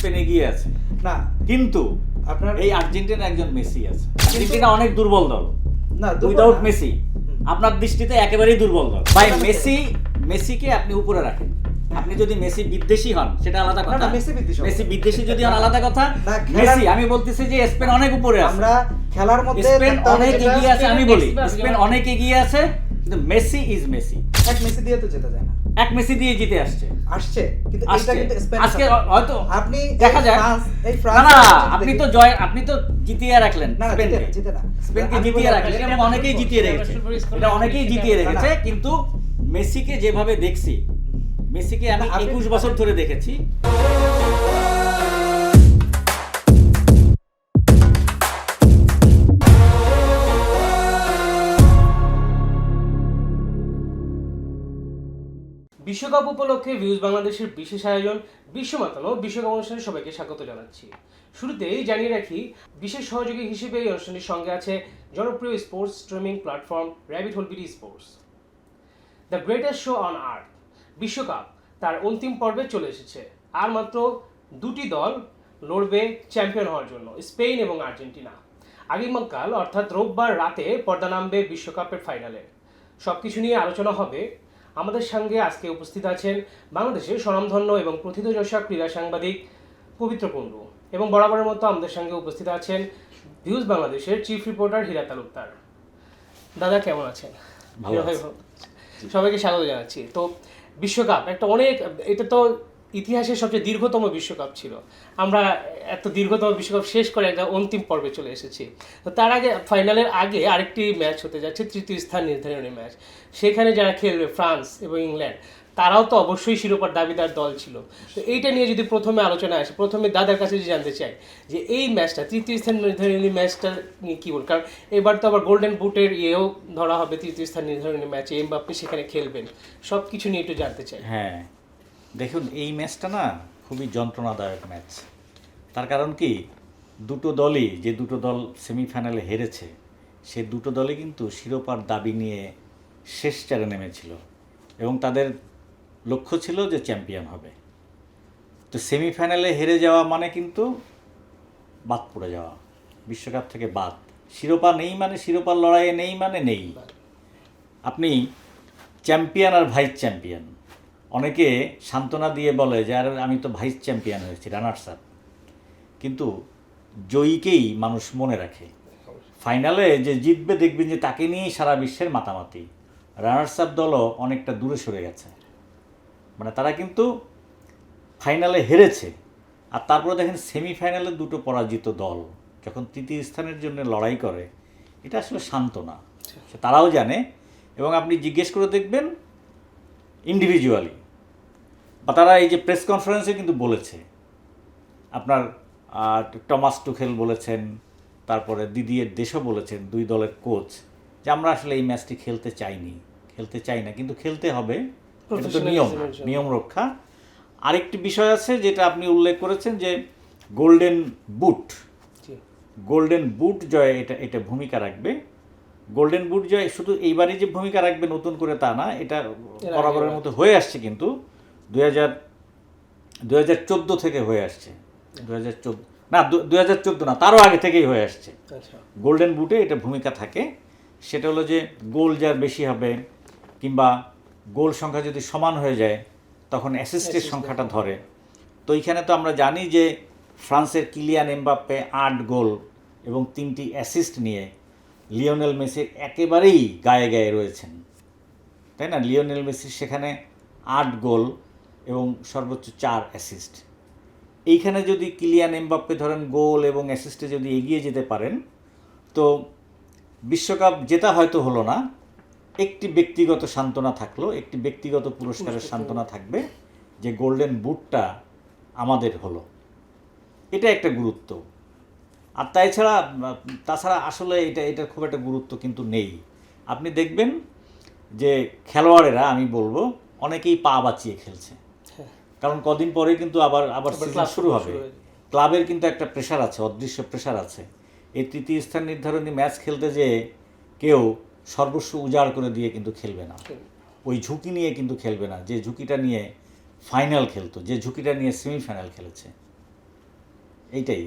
Spain এগিয়ে আছে, না কিন্তু আপনার এই আর্জেন্টিনা একজন মেসি আছে। আর্জেন্টিনা অনেক দুর্বল দল, না উইদাউট মেসি আপনার দৃষ্টিতে একেবারেই দুর্বল দল। ভাই মেসিকে আপনি উপরে রাখেন। আপনি যদি মেসি বিদ্বেষী হন সেটা আলাদা কথা। না, মেসি বিদ্বেষী হন। মেসি বিদ্বেষী যদি হন আলাদা কথা। না, মেসি, আমি বলতেছি যে স্পেন অনেক উপরে আছে। আমরা খেলার মধ্যে স্পেন থাকতে হবে অনেক যেটা- এগিয়ে আছে, আমি বলি স্পেন স্পেন অনেক এগিয়ে আছে, কিন্তু মেসি ইজ মেসি। এক মেসি দিয়ে তো যেতে যায় না, এক মেসি দিয়ে জিতে আসছে। আসছে কিন্তু আসছে। এটা কিন্তু স্পেন আজকে হয়তো আপনি দেখা যাক। এই না ফ্রান্স না, আপনি তো জিতিয়ে রাখলেন না, না, স্পেনকে। জিতে না। স্পেনকে আমি জিতিয়ে বলি, রাখলেন এবং অনেকেই জিতিয়ে রেখেছে। এটা অনেকেই জিতিয়ে রেখেছে, কিন্তু মেসিকে যেভাবে দেখছি, মেসিকে আমি না, আপনি- 21 বছর ধরে দেখেছি। বিশ্বকাপ উপলক্ষে ভিউজ বাংলাদেশের বিশেষ আয়োজন বিশ্ব মাতানো বিশ্বকাপ অনুষ্ঠানে সবাইকে স্বাগত জানাচ্ছি। শুরুতেই জানিয়ে রাখি, বিশেষ সহযোগী হিসেবে এই অনুষ্ঠানের সঙ্গে আছে জনপ্রিয় sports streaming platform rabbit hole BD sports. The greatest show on earth বিশ্বকাপ তার অন্তিম পর্বে চলে এসেছে। আর মাত্র দুটি দল লড়বে চ্যাম্পিয়ন হওয়ার জন্য, স্পেন এবং আর্জেন্টিনা। আগামীকাল অর্থাৎ রোববার রাতে পর্দা নামবে বিশ্বকাপের ফাইনালে। সব কিছু নিয়ে আলোচনা হবে। আমাদের সঙ্গে আজকে উপস্থিত আছেন বাংলাদেশের স্বনামধন্য এবং প্রথিতযশা ক্রীড়া সাংবাদিক পবিত্র কুণ্ডু, এবং বরাবরের মতো আমাদের সঙ্গে উপস্থিত আছেন ভিউজ বাংলাদেশের চিফ রিপোর্টার হীরা তালুকদার। দাদা কেমন আছেন? ভালো আছি। সবাইকে স্বাগত জানাচ্ছি। তো বিশ্বকাপ একটা এটা তো ইতিহাসের সবচেয়ে দীর্ঘতম বিশ্বকাপ ছিল। আমরা এত দীর্ঘতম বিশ্বকাপ শেষ করে একটা অন্তিম পর্বে চলে এসেছি। তো তার আগে, ফাইনালের আগে আরেকটি ম্যাচ হতে যাচ্ছে, তৃতীয় স্থান নির্ধারণী ম্যাচ। সেখানে যারা খেলবে ফ্রান্স এবং ইংল্যান্ড, তারাও তো অবশ্যই শিরোপার দাবিদার দল ছিল। তো এইটা নিয়ে যদি প্রথমে আলোচনা আসে, প্রথমে দাদার কাছে যদি জানতে চাই যে এই ম্যাচটা, তৃতীয় স্থান নির্ধারণী ম্যাচটা নিয়ে কী বল, কারণ এবার তো আবার গোল্ডেন বুটের ইয়েও ধরা হবে তৃতীয় স্থান নির্ধারণী ম্যাচে, এমবাপ্পে সেখানে খেলবেন। সব কিছু নিয়ে একটু জানতে চাই। হ্যাঁ, দেখুন এই ম্যাচটা না খুবই যন্ত্রণাদায়ক ম্যাচ। তার কারণ কি, দুটো দলই, যে দুটো দল সেমিফাইনালে হেরেছে, সে দুটো দলই কিন্তু শিরোপার দাবি নিয়ে শেষ চারে নেমেছিল এবং তাদের লক্ষ্য ছিল যে চ্যাম্পিয়ন হবে। তো সেমিফাইনালে হেরে যাওয়া মানে কিন্তু বাদ পড়ে যাওয়া, বিশ্বকাপ থেকে বাদ। শিরোপা নেই মানে, শিরোপার লড়াইয়ে নেই মানে নেই। আপনি চ্যাম্পিয়ন আর ভাইস চ্যাম্পিয়ন, অনেকে সান্ত্বনা দিয়ে বলে যে আর আমি তো ভাইস চ্যাম্পিয়ন হয়েছি, রানার্স আপ। কিন্তু জয়ীকেই মানুষ মনে রাখে। ফাইনালে যে জিতবে দেখবেন যে তাকে নিয়েই সারা বিশ্বের মাতামাতি। রানার্স আপ দলও অনেকটা দূরে সরে গেছে, মানে তারা কিন্তু ফাইনালে হেরেছে। আর তারপরে দেখেন সেমিফাইনালে দুটো পরাজিত দল যখন তৃতীয় স্থানের জন্য লড়াই করে, এটা আসলে সান্ত্বনা, তারাও জানে। এবং আপনি জিজ্ঞেস করে দেখবেন ইন্ডিভিজুয়ালি, বা তারা এই যে প্রেস কনফারেন্সে কিন্তু বলেছে, আপনার টমাস টুখেল বলেছেন, তারপরে দিদিয়ের দেশও বলেছেন, দুই দলের কোচ, যে আমরা আসলে এই ম্যাচটি খেলতে চাই না, কিন্তু খেলতে হবে, এটা তো নিয়ম রক্ষা। আরেকটি বিষয় আছে যেটা আপনি উল্লেখ করেছেন, যে গোল্ডেন বুট জয় এটা ভূমিকা রাখবে। গোল্ডেন বুট জয় শুধু এইবারই যে ভূমিকা রাখবে নতুন করে তা না, এটা বরাবরের মতো হয়ে আসছে, কিন্তু 2014 থেকে হয়ে আসছে। 2014 না, তারও আগে থেকেই হয়ে আসছে। গোল্ডেন বুটে এটা ভূমিকা থাকে। সেটা হলো যে গোল যার বেশি হবে, কিংবা গোল সংখ্যা যদি সমান হয়ে যায়, তখন অ্যাসিস্টের সংখ্যাটা ধরে। তো এইখানে তো আমরা জানি যে ফ্রান্সের কিলিয়ান এমবাপ্পে 8 গোল এবং 3টি অ্যাসিস্ট নিয়ে লিওনেল মেসির একেবারেই গায়ে রয়েছেন, তাই না? লিওনেল মেসির সেখানে 8 গোল এবং সর্বোচ্চ 4 অ্যাসিস্ট। এইখানে যদি কিলিয়ান এমবাপ্পে ধরেন গোল এবং অ্যাসিস্টে যদি এগিয়ে যেতে পারেন, তো বিশ্বকাপ জেতা হয়তো হলো না, একটি ব্যক্তিগত সান্ত্বনা থাকলো, একটি ব্যক্তিগত পুরস্কারের সান্ত্বনা থাকবে, যে গোল্ডেন বুটটা আমাদের হলো। এটা একটা গুরুত্ব। আর তাছাড়া আসলে এটা খুব একটা গুরুত্ব কিন্তু নেই। আপনি দেখবেন যে খেলোয়াড়েরা, আমি বলবো, অনেকেই পা বাঁচিয়ে খেলছে, কারণ কদিন পরে কিন্তু আবার সিজন শুরু হবে। ক্লাবের কিন্তু একটা প্রেশার আছে, অদৃশ্য প্রেশার আছে। এই তৃতীয় স্থান নির্ধারণী ম্যাচ খেলতে যে কেউ সর্বস্ব উজাড় করে দিয়ে কিন্তু খেলবে না, ওই ঝুঁকি নিয়ে কিন্তু খেলবে না, যে ঝুঁকিটা নিয়ে ফাইনাল খেলতো, যে ঝুঁকিটা নিয়ে সেমিফাইনাল খেলেছে। এইটাই।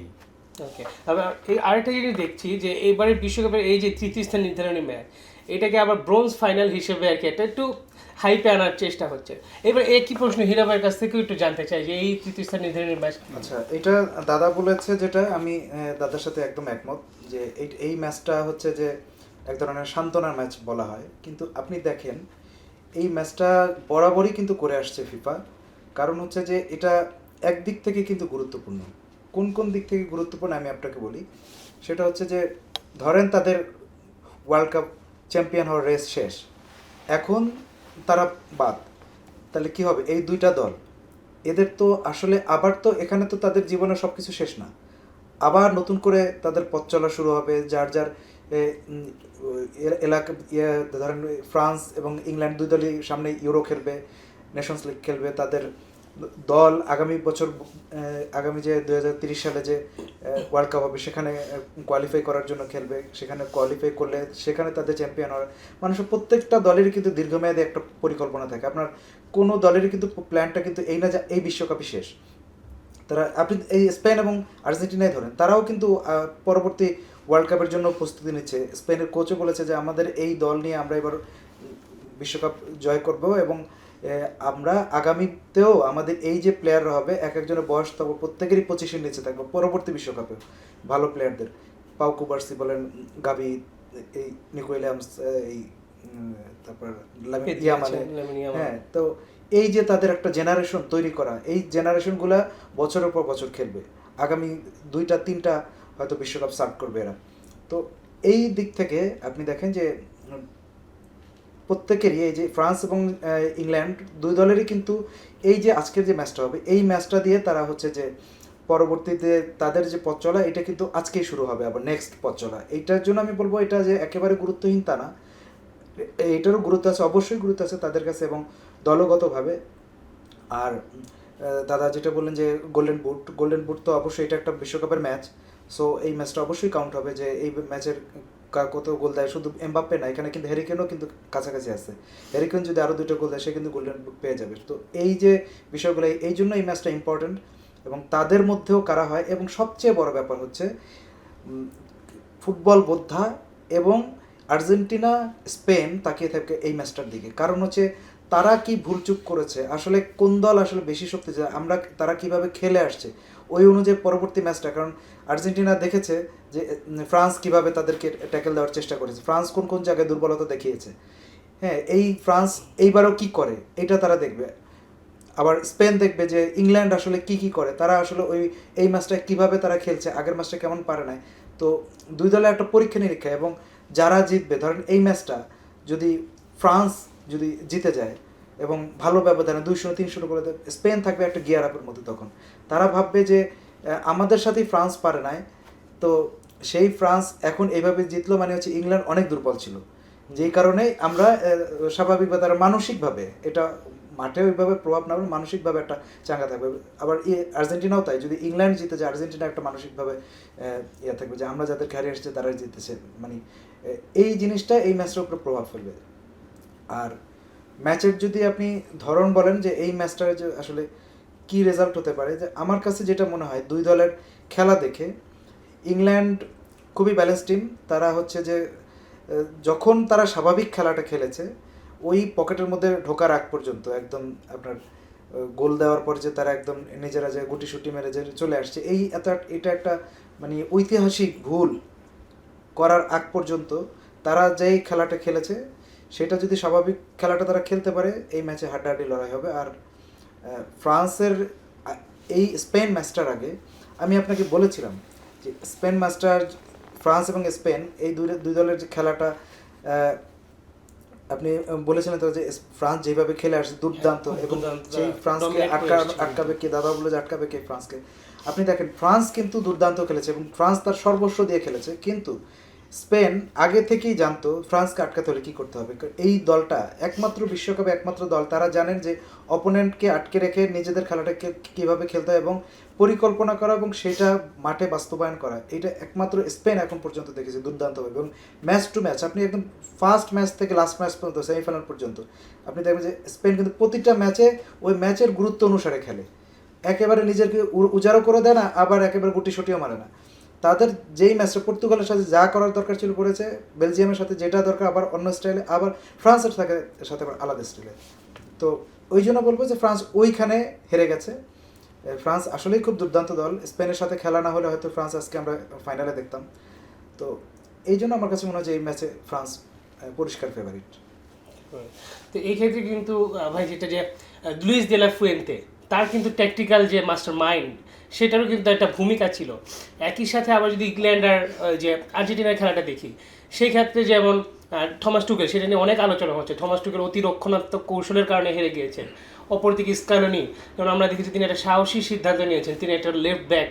ওকে, আবার এই আরেকটা জিনিস দেখছি যে এবারের বিশ্বকাপের এই যে তৃতীয় স্থান নির্ধারণী ম্যাচ, এটাকে আবার ব্রোঞ্জ ফাইনাল হিসেবে আর কি এটা একটু হাইপে আনার চেষ্টা হচ্ছে। এবার একই প্রশ্ন হীরা ভাইয়ের কাছ থেকেও একটু জানতে চাই যে এই তৃতীয় স্থান নির্ধারণী ম্যাচ। আচ্ছা, এটা দাদা বলেছে যেটা আমি দাদার সাথে একদম একমত যে এই ম্যাচটা হচ্ছে যে এক ধরনের সান্ত্বনার ম্যাচ বলা হয়, কিন্তু আপনি দেখেন এই ম্যাচটা বরাবরই কিন্তু করে আসছে ফিফা। কারণ হচ্ছে যে এটা একদিক থেকে কিন্তু গুরুত্বপূর্ণ। কোন কোন দিক থেকে গুরুত্বপূর্ণ আমি আপনাকে বলি। সেটা হচ্ছে যে ধরেন তাদের ওয়ার্ল্ড কাপ চ্যাম্পিয়ন হওয়ার রেস শেষ, এখন তারা বাদ, তাহলে কি হবে? এই দুইটা দল এদের তো আসলে আবার তো এখানে তো তাদের জীবনের সব কিছু শেষ না, আবার নতুন করে তাদের পথ চলা শুরু হবে। যার যার এলাকা ধরেন ফ্রান্স এবং ইংল্যান্ড দুই দলই সামনে ইউরো খেলবে, নেশনস লিগ খেলবে। তাদের দল আগামী বছর আগামী যে 2030 সালে যে ওয়ার্ল্ড কাপ হবে সেখানে কোয়ালিফাই করার জন্য খেলবে, সেখানে কোয়ালিফাই করলে সেখানে তাদের চ্যাম্পিয়ন হয়। মানুষের প্রত্যেকটা দলেরই কিন্তু দীর্ঘমেয়াদী একটা পরিকল্পনা থাকে। আপনার কোনো দলেরই কিন্তু প্ল্যানটা কিন্তু এই না যে এই বিশ্বকাপই শেষ। তারা আপনি এই স্পেন এবং আর্জেন্টিনায় ধরেন, তারাও কিন্তু পরবর্তী ওয়ার্ল্ড কাপের জন্য প্রস্তুতি নিচ্ছে। স্পেনের কোচও বলেছে যে আমাদের এই দল নিয়ে আমরা এবার বিশ্বকাপ জয় করব এবং আমরা আগামীতেও আমাদের এই যে প্লেয়াররা হবে এক একজনের বয়স তবে প্রত্যেকেরই 25-এর নিচে থাকবে পরবর্তী বিশ্বকাপে ভালো প্লেয়ারদের। পাউ কুবার্সি বলেন, গাভি, এই নিকো উইলিয়ামস, এই তারপর হ্যাঁ। তো এই যে তাদের একটা জেনারেশন তৈরি করা, এই জেনারেশনগুলা বছরের পর বছর খেলবে, আগামী 2-3টা হয়তো বিশ্বকাপ সার্ভ করবে এরা। তো এই দিক থেকে আপনি দেখেন যে প্রত্যেকেরই এই যে ফ্রান্স এবং ইংল্যান্ড দুই দলেরই কিন্তু এই যে আজকের যে ম্যাচটা হবে এই ম্যাচটা দিয়ে তারা হচ্ছে যে পরবর্তীতে তাদের যে পথ চলা এটা কিন্তু আজকেই শুরু হবে, আবার নেক্সট পথ চলা। এইটার জন্য আমি বলবো এটা যে একেবারে গুরুত্বহীন তা না, এইটারও গুরুত্ব আছে, অবশ্যই গুরুত্ব আছে তাদের কাছে এবং দলগতভাবে। আর দাদা যেটা বললেন যে গোল্ডেন বুট তো অবশ্যই এটা একটা বিশ্বকাপের ম্যাচ, সো এই ম্যাচটা অবশ্যই কাউন্ট হবে যে এই ম্যাচের কত গোল দেয়। শুধু এমবাপ্পে না, এখানে কিন্তু হ্যারিকেনও কিন্তু কাছাকাছি আছে। হ্যারিকেন যদি আরও 2টা গোল দেয় সে কিন্তু গোল্ডেন বুট পেয়ে যাবে। তো এই যে বিষয়গুলো এই জন্য এই ম্যাচটা ইম্পর্টেন্ট এবং তাদের মধ্যেও কারা হয়। এবং সবচেয়ে বড় ব্যাপার হচ্ছে ফুটবল বোদ্ধা এবং আর্জেন্টিনা স্পেন তাকিয়ে থাকে এই ম্যাচটার দিকে। কারণ হচ্ছে তারা কি ভুলচুক করেছে, আসলে কোন দল আসলে বেশি শক্তিশালী, তারা কিভাবে খেলে আসছে ওই অনুযায়ী পরবর্তী ম্যাচটা। কারণ আর্জেন্টিনা দেখেছে যে ফ্রান্স কিভাবে তাদেরকে ট্যাকেল দেওয়ার চেষ্টা করেছে, ফ্রান্স কোন কোন জায়গায় দুর্বলতা দেখিয়েছে। হ্যাঁ, এই ফ্রান্স এইবারও কি করে এটা তারা দেখবে। আবার স্পেন দেখবে যে ইংল্যান্ড আসলে কি করে, তারা আসলে এই ম্যাচটা কিভাবে তারা খেলছে, আগের ম্যাচটা কেমন পারে নাই। তো দুই দলের একটা পরীক্ষা নিরীক্ষা এবং যারা জিতবে, ধরেন এই ম্যাচটা যদি ফ্রান্স যদি জিতে যায় এবং ভালো ব্যবধানে 200-300 করে দেয়, স্পেন থাকবে একটা গিয়ার আপের মধ্যে। তখন তারা ভাববে যে আমাদের সাথেই ফ্রান্স পারে নাই, তো সেই ফ্রান্স এখন এইভাবে জিতলো মানে হচ্ছে ইংল্যান্ড অনেক দুর্বল ছিল, যেই কারণে আমরা স্বাভাবিকভাবে তারা মানসিকভাবে এটা মাঠে ওইভাবে প্রভাব না পড়ে মানসিকভাবে একটা চাঙ্গা থাকবে। আবার আর্জেন্টিনাও তাই, যদি ইংল্যান্ড জিতে যায় আর্জেন্টিনা একটা মানসিকভাবে ইয়ে থাকবে যে আমরা যাদের হারিয়ে আসছে তারাই জিতেছে। মানে এই জিনিসটা এই ম্যাচের উপরে প্রভাব ফেলবে। আর ম্যাচের যদি আপনি ধরন বলেন যে এই ম্যাচটার যে আসলে কি রেজাল্ট হতে পারে, যে আমার কাছে যেটা মনে হয় দুই দলের খেলা দেখে ইংল্যান্ড খুবই ব্যালেন্স টিম। তারা হচ্ছে যে যখন তারা স্বাভাবিক খেলাটা খেলেছে ওই পকেটের মধ্যে ঢোকার আগ পর্যন্ত একদম আপনার গোল দেওয়ার পর যে তারা একদম নিজেরা যে গুটি সুটি মেরে যে চলে আসছে, এটা একটা মানে ঐতিহাসিক ভুল করার আগ পর্যন্ত তারা যেই খেলাটা খেলেছে সেটা যদি স্বাভাবিক খেলাটা তারা খেলতে পারে এই ম্যাচে হাড্ডাহাড্ডি লড়াই হবে। আর ফ্রান্সের এই স্পেন ম্যাচটার আগে আমি আপনাকে বলেছিলাম যে স্পেন ম্যাচটার ফ্রান্স এবং স্পেন এই দুই দলের যে খেলাটা আপনি বলেছিলেন তো যে ফ্রান্স যেভাবে খেলে আসছে দুর্দান্ত, এবং সেই ফ্রান্সকে আটকাবে কে, দাদা বলে যে আটকাবে কে ফ্রান্সকে। আপনি দেখেন ফ্রান্স কিন্তু দুর্দান্ত খেলেছে এবং ফ্রান্স তার সর্বস্ব দিয়ে খেলেছে, কিন্তু স্পেন আগে থেকেই জানতো ফ্রান্সকে আটকাতে হলে কী করতে হবে। এই দলটা একমাত্র বিশ্বকাপে একমাত্র দল, তারা জানেন যে অপোনেন্টকে আটকে রেখে নিজেদের খেলাটাকে কীভাবে খেলতে হয় এবং পরিকল্পনা করা এবং সেটা মাঠে বাস্তবায়ন করা। এটা একমাত্র স্পেন এখন পর্যন্ত দেখেছে দুর্দান্তভাবে। এবং ম্যাচ টু ম্যাচ আপনি একদম ফার্স্ট ম্যাচ থেকে লাস্ট ম্যাচ পর্যন্ত সেমিফাইনাল পর্যন্ত আপনি দেখবেন যে স্পেন কিন্তু প্রতিটা ম্যাচে ওই ম্যাচের গুরুত্ব অনুসারে খেলে। একেবারে নিজেকে উজাড়ও করে দেয় না, আবার একেবারে গুটিসুটিও মারে না। তাদের যেই ম্যাচটা পর্তুগালের সাথে যা করার দরকার ছিল করেছে, বেলজিয়ামের সাথে যেটা দরকার আবার অন্য স্টাইলে, আবার ফ্রান্সের সাথে আবার আলাদা স্টাইলে। তো ওই জন্য বলবো যে ফ্রান্স ওইখানে হেরে গেছে। ফ্রান্স আসলেই খুব দুর্দান্ত দল, স্পেনের সাথে খেলা না হলে হয়তো ফ্রান্স আজকে আমরা ফাইনালে দেখতাম। তো এই জন্য আমার কাছে মনে হয় যে এই ম্যাচে ফ্রান্স পরিষ্কার ফেভারিট। তো এই ক্ষেত্রে কিন্তু ভাই যেটা যে লুইস দে লা ফুয়েন্তে, তার কিন্তু ট্যাকটিক্যাল যে মাস্টার মাইন্ড, সেটারও কিন্তু একটা ভূমিকা ছিল। একই সাথে আবার যদি ইংল্যান্ড আর যে আর্জেন্টিনার খেলাটা দেখি, সেই ক্ষেত্রে যেমন থমাস টুকেল, সেটা নিয়ে অনেক আলোচনা হচ্ছে। থমাস টুকেল অতি রক্ষণাত্মক কৌশলের কারণে হেরে গিয়েছেন। অপরদিকে স্কালোনি, যেমন আমরা দেখেছি তিনি একটা সাহসী সিদ্ধান্ত নিয়েছেন, তিনি একটা লেফট ব্যাক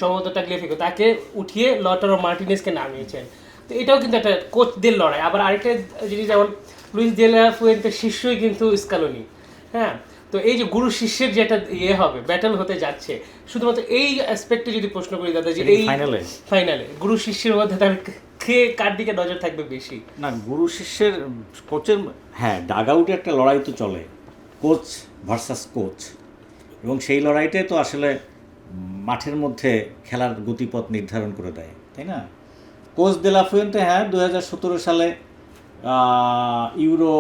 সম্ভবত টাগলিয়াফিকো, তাকে উঠিয়ে লটারো মার্টিনেজকে নামিয়েছেন। তো এটাও কিন্তু একটা কোচদের লড়াই। আবার আরেকটা জিনিস, যেমন লুইস দে লা ফুয়েন্তের শিষ্যই কিন্তু স্কালোনি, হ্যাঁ। তো এই যে গুরু শিষ্যের যে একটা হবে, ব্যাটল হতে যাচ্ছে, শুধুমাত্র এই অ্যাসপেক্টে যদি প্রশ্ন করি দাদা, যে এই ফাইনালে গুরু শিষ্যের মধ্যে তার কে কার দিকে নজর থাকবে বেশি? না, গুরু শিষ্যের কোচের, হ্যাঁ, ডাগ আউটে একটা লড়াই তো চলে, কোচ ভার্সাস কোচ, এবং সেই লড়াইটাই তো আসলে মাঠের মধ্যে খেলার গতিপথ নির্ধারণ করে দেয়, তাই না? কোচ দে লা ফুয়েন্তে, হ্যাঁ, 2017 সালে ইউরো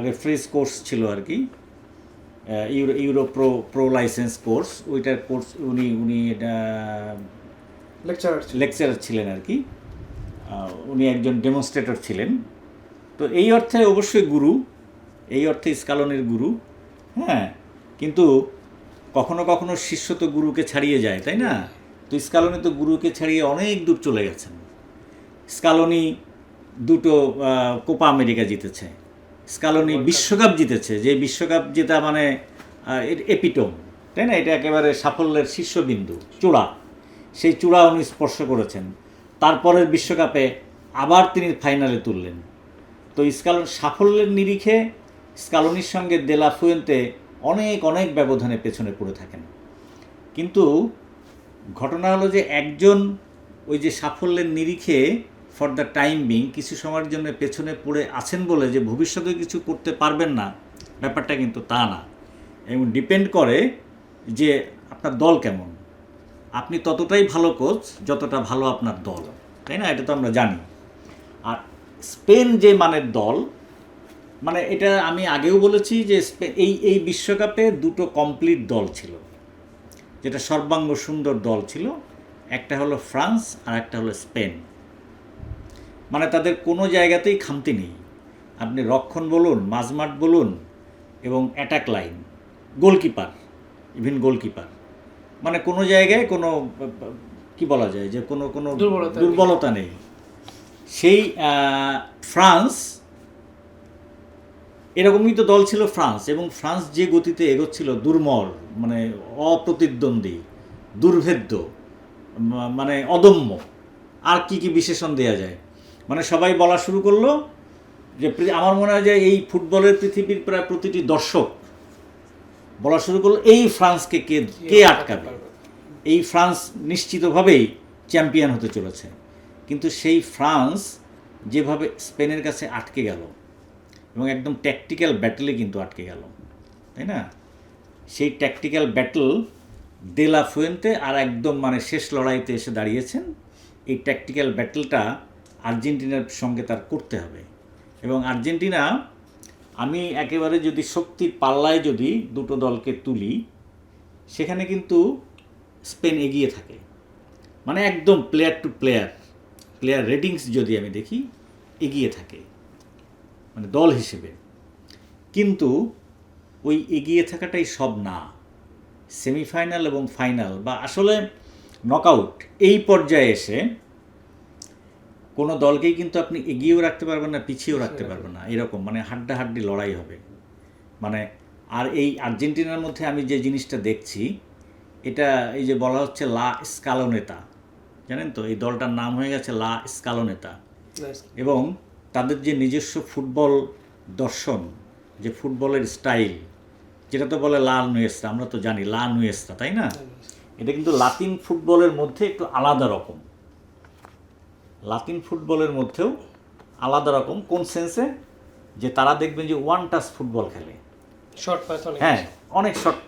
রেফারিজ কোর্স ছিল আর কি, ইউরো প্রো লাইসেন্স কোর্স, ওইটার কোর্স উনি লেকচারার ছিলেন আর কি, উনি একজন ডেমনস্ট্রেটর ছিলেন। তো এই অর্থে অবশ্যই গুরু, এই অর্থে স্কালোনির গুরু, হ্যাঁ। কিন্তু কখনো কখনো শিষ্য তো গুরুকে ছাড়িয়ে যায়, তাই না? তো স্কালোনি তো গুরুকে ছাড়িয়ে অনেক দূর চলে গেছেন। স্কালোনি 2টো কোপা আমেরিকা জিতেছে, স্কালোনি বিশ্বকাপ জিতেছে, যে বিশ্বকাপ জেতা মানে এপিটোম, তাই না? এটা একেবারে সাফল্যের শীর্ষবিন্দু, চূড়া, সেই চূড়া উনি স্পর্শ করেছেন। তারপরের বিশ্বকাপে আবার তিনি ফাইনালে তুললেন। তো সাফল্যের নিরিখে স্কালোনির সঙ্গে দে লা ফুয়েন্তে অনেক অনেক ব্যবধানে পেছনে পড়ে থাকেন। কিন্তু ঘটনা হলো যে একজন ওই যে সাফল্যের নিরিখে ফর দ্য টাইম বিং কিছু সময়ের জন্য পেছনে পড়ে আছেন বলে যে ভবিষ্যতে কিছু করতে পারবেন না, ব্যাপারটা কিন্তু তা না। এবং ডিপেন্ড করে যে আপনার দল কেমন। আপনি ততটাই ভালো কোচ যতটা ভালো আপনার দল, তাই না? এটা তো আমরা জানি। আর স্পেন যে মানের দল, মানে এটা আমি আগেও বলেছি যে এই বিশ্বকাপে 2টো কমপ্লিট দল ছিল, যেটা সর্বাঙ্গ সুন্দর দল ছিল। একটা হলো ফ্রান্স আর একটা হলো স্পেন। মানে তাদের কোনো জায়গাতেই খামতি নেই। আপনি রক্ষণ বলুন, মাঝমাঠ বলুন, এবং attack line, goalkeeper, even goalkeeper, মানে কোনো জায়গায় কোনো কি বলা যায় যে কোনো দুর্বলতা নেই। সেই ফ্রান্স, এরকমই তো দল ছিল ফ্রান্স, এবং ফ্রান্স যে গতিতে এগোচ্ছিল, দুর্মল, মানে অপ্রতিদ্বন্দ্বী, দুর্ভেদ্য, মানে অদম্য, আর কি কি বিশেষণ দেওয়া যায়। মানে সবাই বলা শুরু করলো যে, আমার মনে হয় যে এই ফুটবলের পৃথিবীর প্রায় প্রতিটি দর্শক বলা শুরু করলো এই ফ্রান্সকে কে আটকাবে, এই ফ্রান্স নিশ্চিতভাবেই চ্যাম্পিয়ন হতে চলেছে। কিন্তু সেই ফ্রান্স যেভাবে স্পেনের কাছে আটকে গেল, এবং একদম ট্যাকটিক্যাল ব্যাটেলে কিন্তু আটকে গেল, তাই না? সেই ট্যাকটিক্যাল ব্যাটল দে লা ফুয়েন্তে আর একদম মানে শেষ লড়াইতে এসে দাঁড়িয়েছেন। এই ট্যাকটিক্যাল ব্যাটলটা আর্জেন্টিনার সঙ্গে তার করতে হবে। এবং আর্জেন্টিনা, আমি একেবারে যদি শক্তির পাল্লায় যদি 2টো দলকে তুলি, সেখানে কিন্তু স্পেন এগিয়ে থাকে, মানে একদম প্লেয়ার টু প্লেয়ার রেটিংস যদি আমি দেখি, এগিয়ে থাকে মানে দল হিসেবে। কিন্তু ওই এগিয়ে থাকাটাই সব না। সেমিফাইনাল এবং ফাইনাল বা আসলে নকআউট, এই পর্যায়ে এসে কোনো দলকেই কিন্তু আপনি এগিয়েও রাখতে পারবেন না, পিছিয়েও রাখতে পারবেন না, এরকম মানে হাড্ডাহাড্ডি লড়াই হবে। মানে আর এই আর্জেন্টিনার মধ্যে আমি যে জিনিসটা দেখছি, এটা এই যে বলা হচ্ছে লা স্কালোনেতা, জানেন তো, এই দলটার নাম হয়ে গেছে লা স্কালোনেতা। এবং তাদের যে নিজস্ব ফুটবল দর্শন, যে ফুটবলের স্টাইল, যেটা তো বলে লা নুয়েস্তা, আমরা তো জানি লা নুয়েস্তা, তাই না? এটা কিন্তু লাতিন ফুটবলের মধ্যে একটু আলাদা রকম, লাতিন ফুটবলের মধ্যেও আলাদা রকম। কোন সেন্সে? যে তারা দেখবেন যে ওয়ান টাচ ফুটবল খেলে, শর্ট পাস, হ্যাঁ, অনেক শর্ট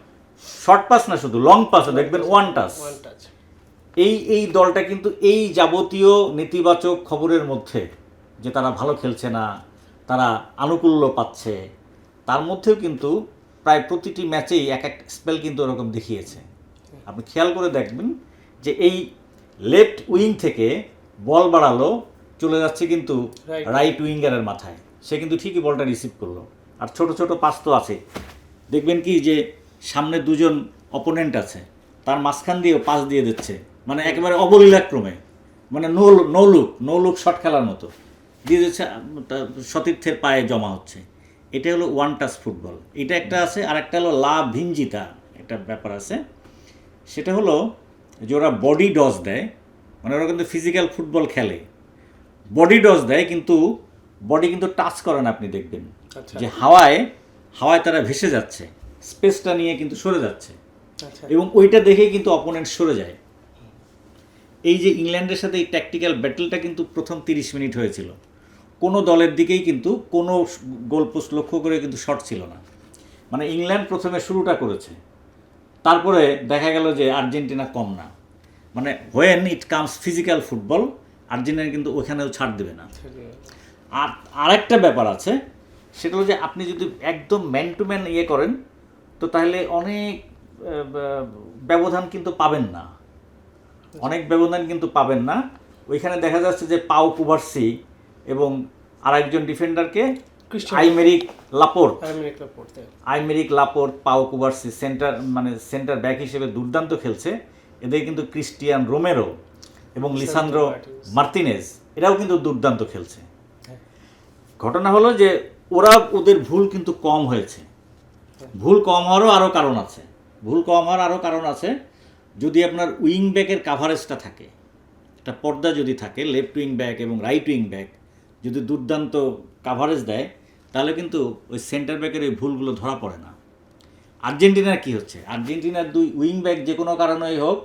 শর্ট পাস না, শুধু লং পাসও দেখবেন ওয়ান টাচ। One touch. এই দলটা কিন্তু এই যাবতীয় নেতিবাচক খবরের মধ্যে, যে তারা ভালো খেলছে না, তারা আনুকূল্য পাচ্ছে, তার মধ্যেও কিন্তু প্রায় প্রতিটি ম্যাচেই এক এক স্পেল কিন্তু ওরকম দেখিয়েছে। আপনি খেয়াল করে দেখবেন যে এই লেফট উইং থেকে বল বাড়ালো, চলে যাচ্ছে কিন্তু রাইট উইঙ্গারের মাথায়, সে কিন্তু ঠিকই বলটা রিসিভ করলো। আর ছোট ছোট পাস তো আছে, দেখবেন কি যে সামনে দুজন অপোনেন্ট আছে, তার মাঝখান দিয়েও পাস দিয়ে দিচ্ছে, মানে একেবারে অবলীলাক্রমে, মানে নো লুক শট খেলার মতো দিয়ে দিচ্ছে, সতীর্থের পায়ে জমা হচ্ছে। এটা হলো ওয়ান টাচ ফুটবল। এটা একটা আছে, আর একটা হলো লা ভিঞ্জিতা একটা ব্যাপার আছে, সেটা হলো যে ওরা বডি ডজ দেয়, মানে ওরা কিন্তু ফিজিক্যাল ফুটবল খেলে, বডি ডজ দেয়, কিন্তু বডি কিন্তু টাচ করে না। আপনি দেখবেন আচ্ছা। যে হাওয়ায় তারা ভেসে যাচ্ছে, স্পেসটা নিয়ে কিন্তু সরে যাচ্ছে, আচ্ছা। এবং ওইটা দেখেই কিন্তু অপোনেন্ট সরে যায়। এই যে ইংল্যান্ডের সাথে এই ট্যাকটিক্যাল ব্যাটেলটা কিন্তু প্রথম 30 মিনিট হয়েছিল, কোনো দলের দিকেই কিন্তু কোনো গোলপোস্ট লক্ষ্য করে কিন্তু শট ছিল না। মানে ইংল্যান্ড প্রথমে শুরুটা করেছে, তারপরে দেখা গেল যে আর্জেন্টিনা কম না, মানে when it comes physical football, Argentina কিন্তু ওখানেও ছাড় দেবে না। আর আরেকটা ব্যাপার আছে, সেটা হলো যে আপনি যদি একদম ম্যান টু ম্যান ইয়ে করেন, তো তাহলে অনেক ব্যবধান কিন্তু পাবেন না, অনেক ব্যবধান কিন্তু পাবেন না। ওইখানে দেখা যাচ্ছে যে পাও কুভার্সি এবং আরেকজন ডিফেন্ডারকে আইমেরিক লাপোর্ট, পাও কুভার্সি সেন্টার ব্যাক হিসেবে দুর্দান্ত খেলছে। এদের কিন্তু ক্রিস্টিয়ান রোমেরো এবং লিসান্দ্রো মার্তিনেজ এরাও কিন্তু দুর্দান্ত খেলছে। ঘটনা হলো যে ওদের ভুল কিন্তু কম হয়েছে। ভুল কম হওয়ারও আরও কারণ আছে। যদি আপনার উইং ব্যাকের কাভারেজটা থাকে, একটা পর্দা যদি থাকে, লেফট উইং ব্যাক এবং রাইট উইং ব্যাক যদি দুর্দান্ত কাভারেজ দেয়, তাহলে কিন্তু ওই সেন্টার ব্যাকের ওই ভুলগুলো ধরা পড়ে না। আর্জেন্টিনার কি হচ্ছে, আর্জেন্টিনার দুই উইং ব্যাক যে কোনো কারণেই হোক,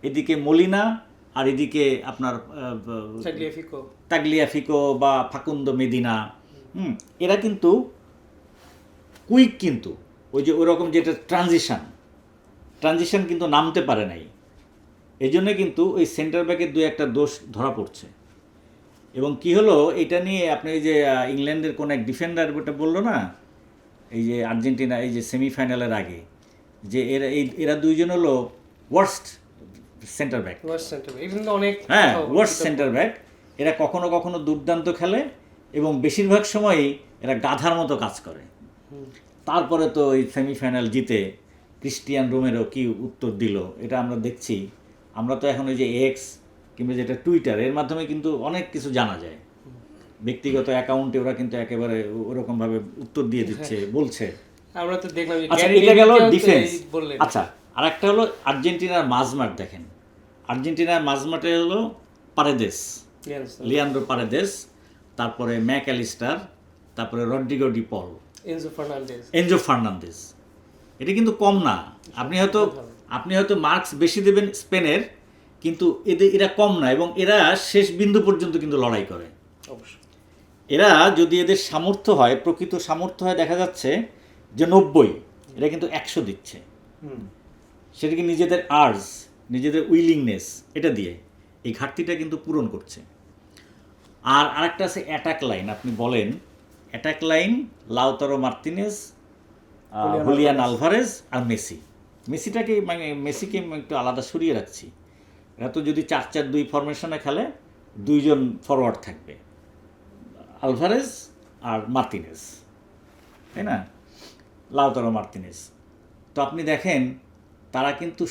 এদিকে মলিনা আর এদিকে আপনার তাগলিয়াফিকো বা ফাকুন্দো মেদিনা, এরা কিন্তু কুইক, কিন্তু ওই যে ওরকম যেটা ট্রানজিশন কিন্তু নামতে পারে নাই। এই জন্যে কিন্তু ওই সেন্টার ব্যাকের দু একটা দোষ ধরা পড়ছে। এবং কি হলো, এটা নিয়ে আপনি এই যে ইংল্যান্ডের কোন এক ডিফেন্ডার ওটা বললো না, এই যে আর্জেন্টিনা এই যে সেমিফাইনালের আগে, যে এরা দুইজন হলো ওয়ার্স্ট সেন্টার ব্যাক। হ্যাঁ, ওয়ার্স্ট সেন্টার ব্যাক। এরা কখনো কখনো দুর্দান্ত খেলে এবং বেশিরভাগ সময়ই এরা গাধার মতো কাজ করে। তারপরে তো এই সেমিফাইনাল জিতে ক্রিস্টিয়ান রোমেরো কি উত্তর দিল, এটা আমরা দেখছি। আমরা তো এখন ওই যে এক্স কিংবা যেটা টুইটার, এর মাধ্যমে কিন্তু অনেক কিছু জানা যায়। ব্যক্তিগত অ্যাকাউন্টে ওরা কিন্তু একেবারে ওরকমভাবে উত্তর দিয়ে দিচ্ছে, বলছে। আমরা তো দেখলাম আচ্ছা, এটা গেল ডিফেন্স। আচ্ছা, আর একটা হলো আর্জেন্টিনার মাঝমাঠ। দেখেন, আর্জেন্টিনার মাঝমাঠে হলো লিয়ান্ড্রো পারেদেস, তারপরে ম্যাক অ্যালিস্টার, তারপরে রড্রিগো ডি পল, এনজো ফার্নান্দেজ। এটা কিন্তু কম না। আপনি হয়তো মার্কস বেশি দেবেন স্পেনের, কিন্তু এরা কম না, এবং এরা শেষ বিন্দু পর্যন্ত কিন্তু লড়াই করে। এরা যদি এদের সামর্থ্য হয়, প্রকৃত সামর্থ্য হয়, দেখা যাচ্ছে যে 90, এরা কিন্তু 100 দিচ্ছে। সেটা কি নিজেদের আর্জ, নিজেদের উইলিংনেস, এটা দিয়ে এই ঘাটতিটা কিন্তু পূরণ করছে। আর আরেকটা আছে অ্যাটাক লাইন। আপনি বলেন attack line, Lautaro Martinez, Julian Alvarez আর মেসিকে একটু আলাদা সরিয়ে রাখছি। এরা তো যদি 4-4-2 ফরমেশনে খেলে, দুইজন ফরওয়ার্ড থাকবে, আলভারেজ আর মার্তিনেজ, তাই না, লাউতারো মার্তিনেজ। তো আপনি দেখেন তারা কিন্তু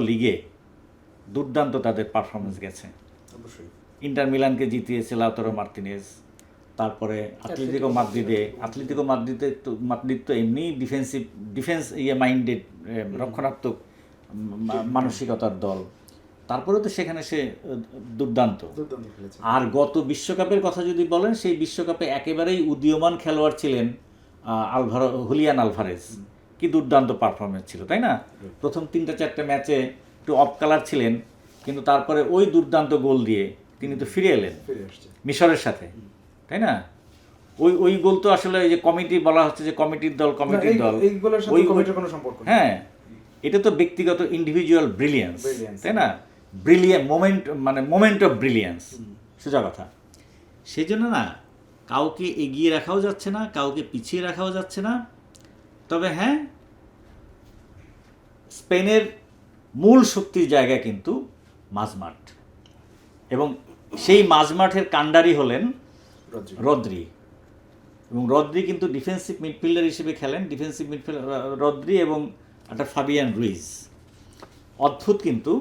লিগে দুর্দান্ত তাদের পারফরমেন্স গেছে। অবশ্যই ইন্টার মিলানকে জিতিয়েছে লাউতারো মার্তিনেজ, তারপরে আতলেতিকো মাদ্রিদ তো এমনি ডিফেন্স মাইন্ডেড, রক্ষণাত্মক মানসিকতার দল, তারপরে তো সেখানে সে দুর্দান্ত। আর গত বিশ্বকাপের কথা যদি বলেন, সেই বিশ্বকাপে একেবারেই উদীয়মান খেলোয়াড় ছিলেন হুলিয়ান আলভারেজ। কি দুর্দান্ত পারফরমেন্স ছিল, তাই না? প্রথম 3-4 ম্যাচে একটু অফ কালার ছিলেন, কিন্তু তারপরে ওই দুর্দান্ত গোল দিয়ে তিনি তো ফিরে এলেন মিশরের সাথে, তাই না? ওই গোল তো আসলে এই যে কমিটি বলা হচ্ছে যে কমিটির দল, হ্যাঁ, এটা তো ব্যক্তিগত ইন্ডিভিজুয়াল ব্রিলিয়েন্স, Brilliance. তাই না? মোমেন্ট অফ ব্রিলিয়েন্স, সোজা কথা। সেই জন্য না কাউকে এগিয়ে রাখাও যাচ্ছে না, কাউকে পিছিয়ে রাখাও যাচ্ছে না। তবে হ্যাঁ, স্পেনের মূল শক্তির জায়গা কিন্তু মাঝমাঠ, এবং সেই মাঝমাঠের কাণ্ডারি হলেন রদ্রি। এবং রদ্রি কিন্তু ডিফেন্সিভ মিডফিল্ডার হিসেবে খেলেন, ডিফেন্সিভ মিডফিল্ডার রদ্রি এবং একটা ফাবিয়ান রুইজ। অদ্ভুত, কিন্তু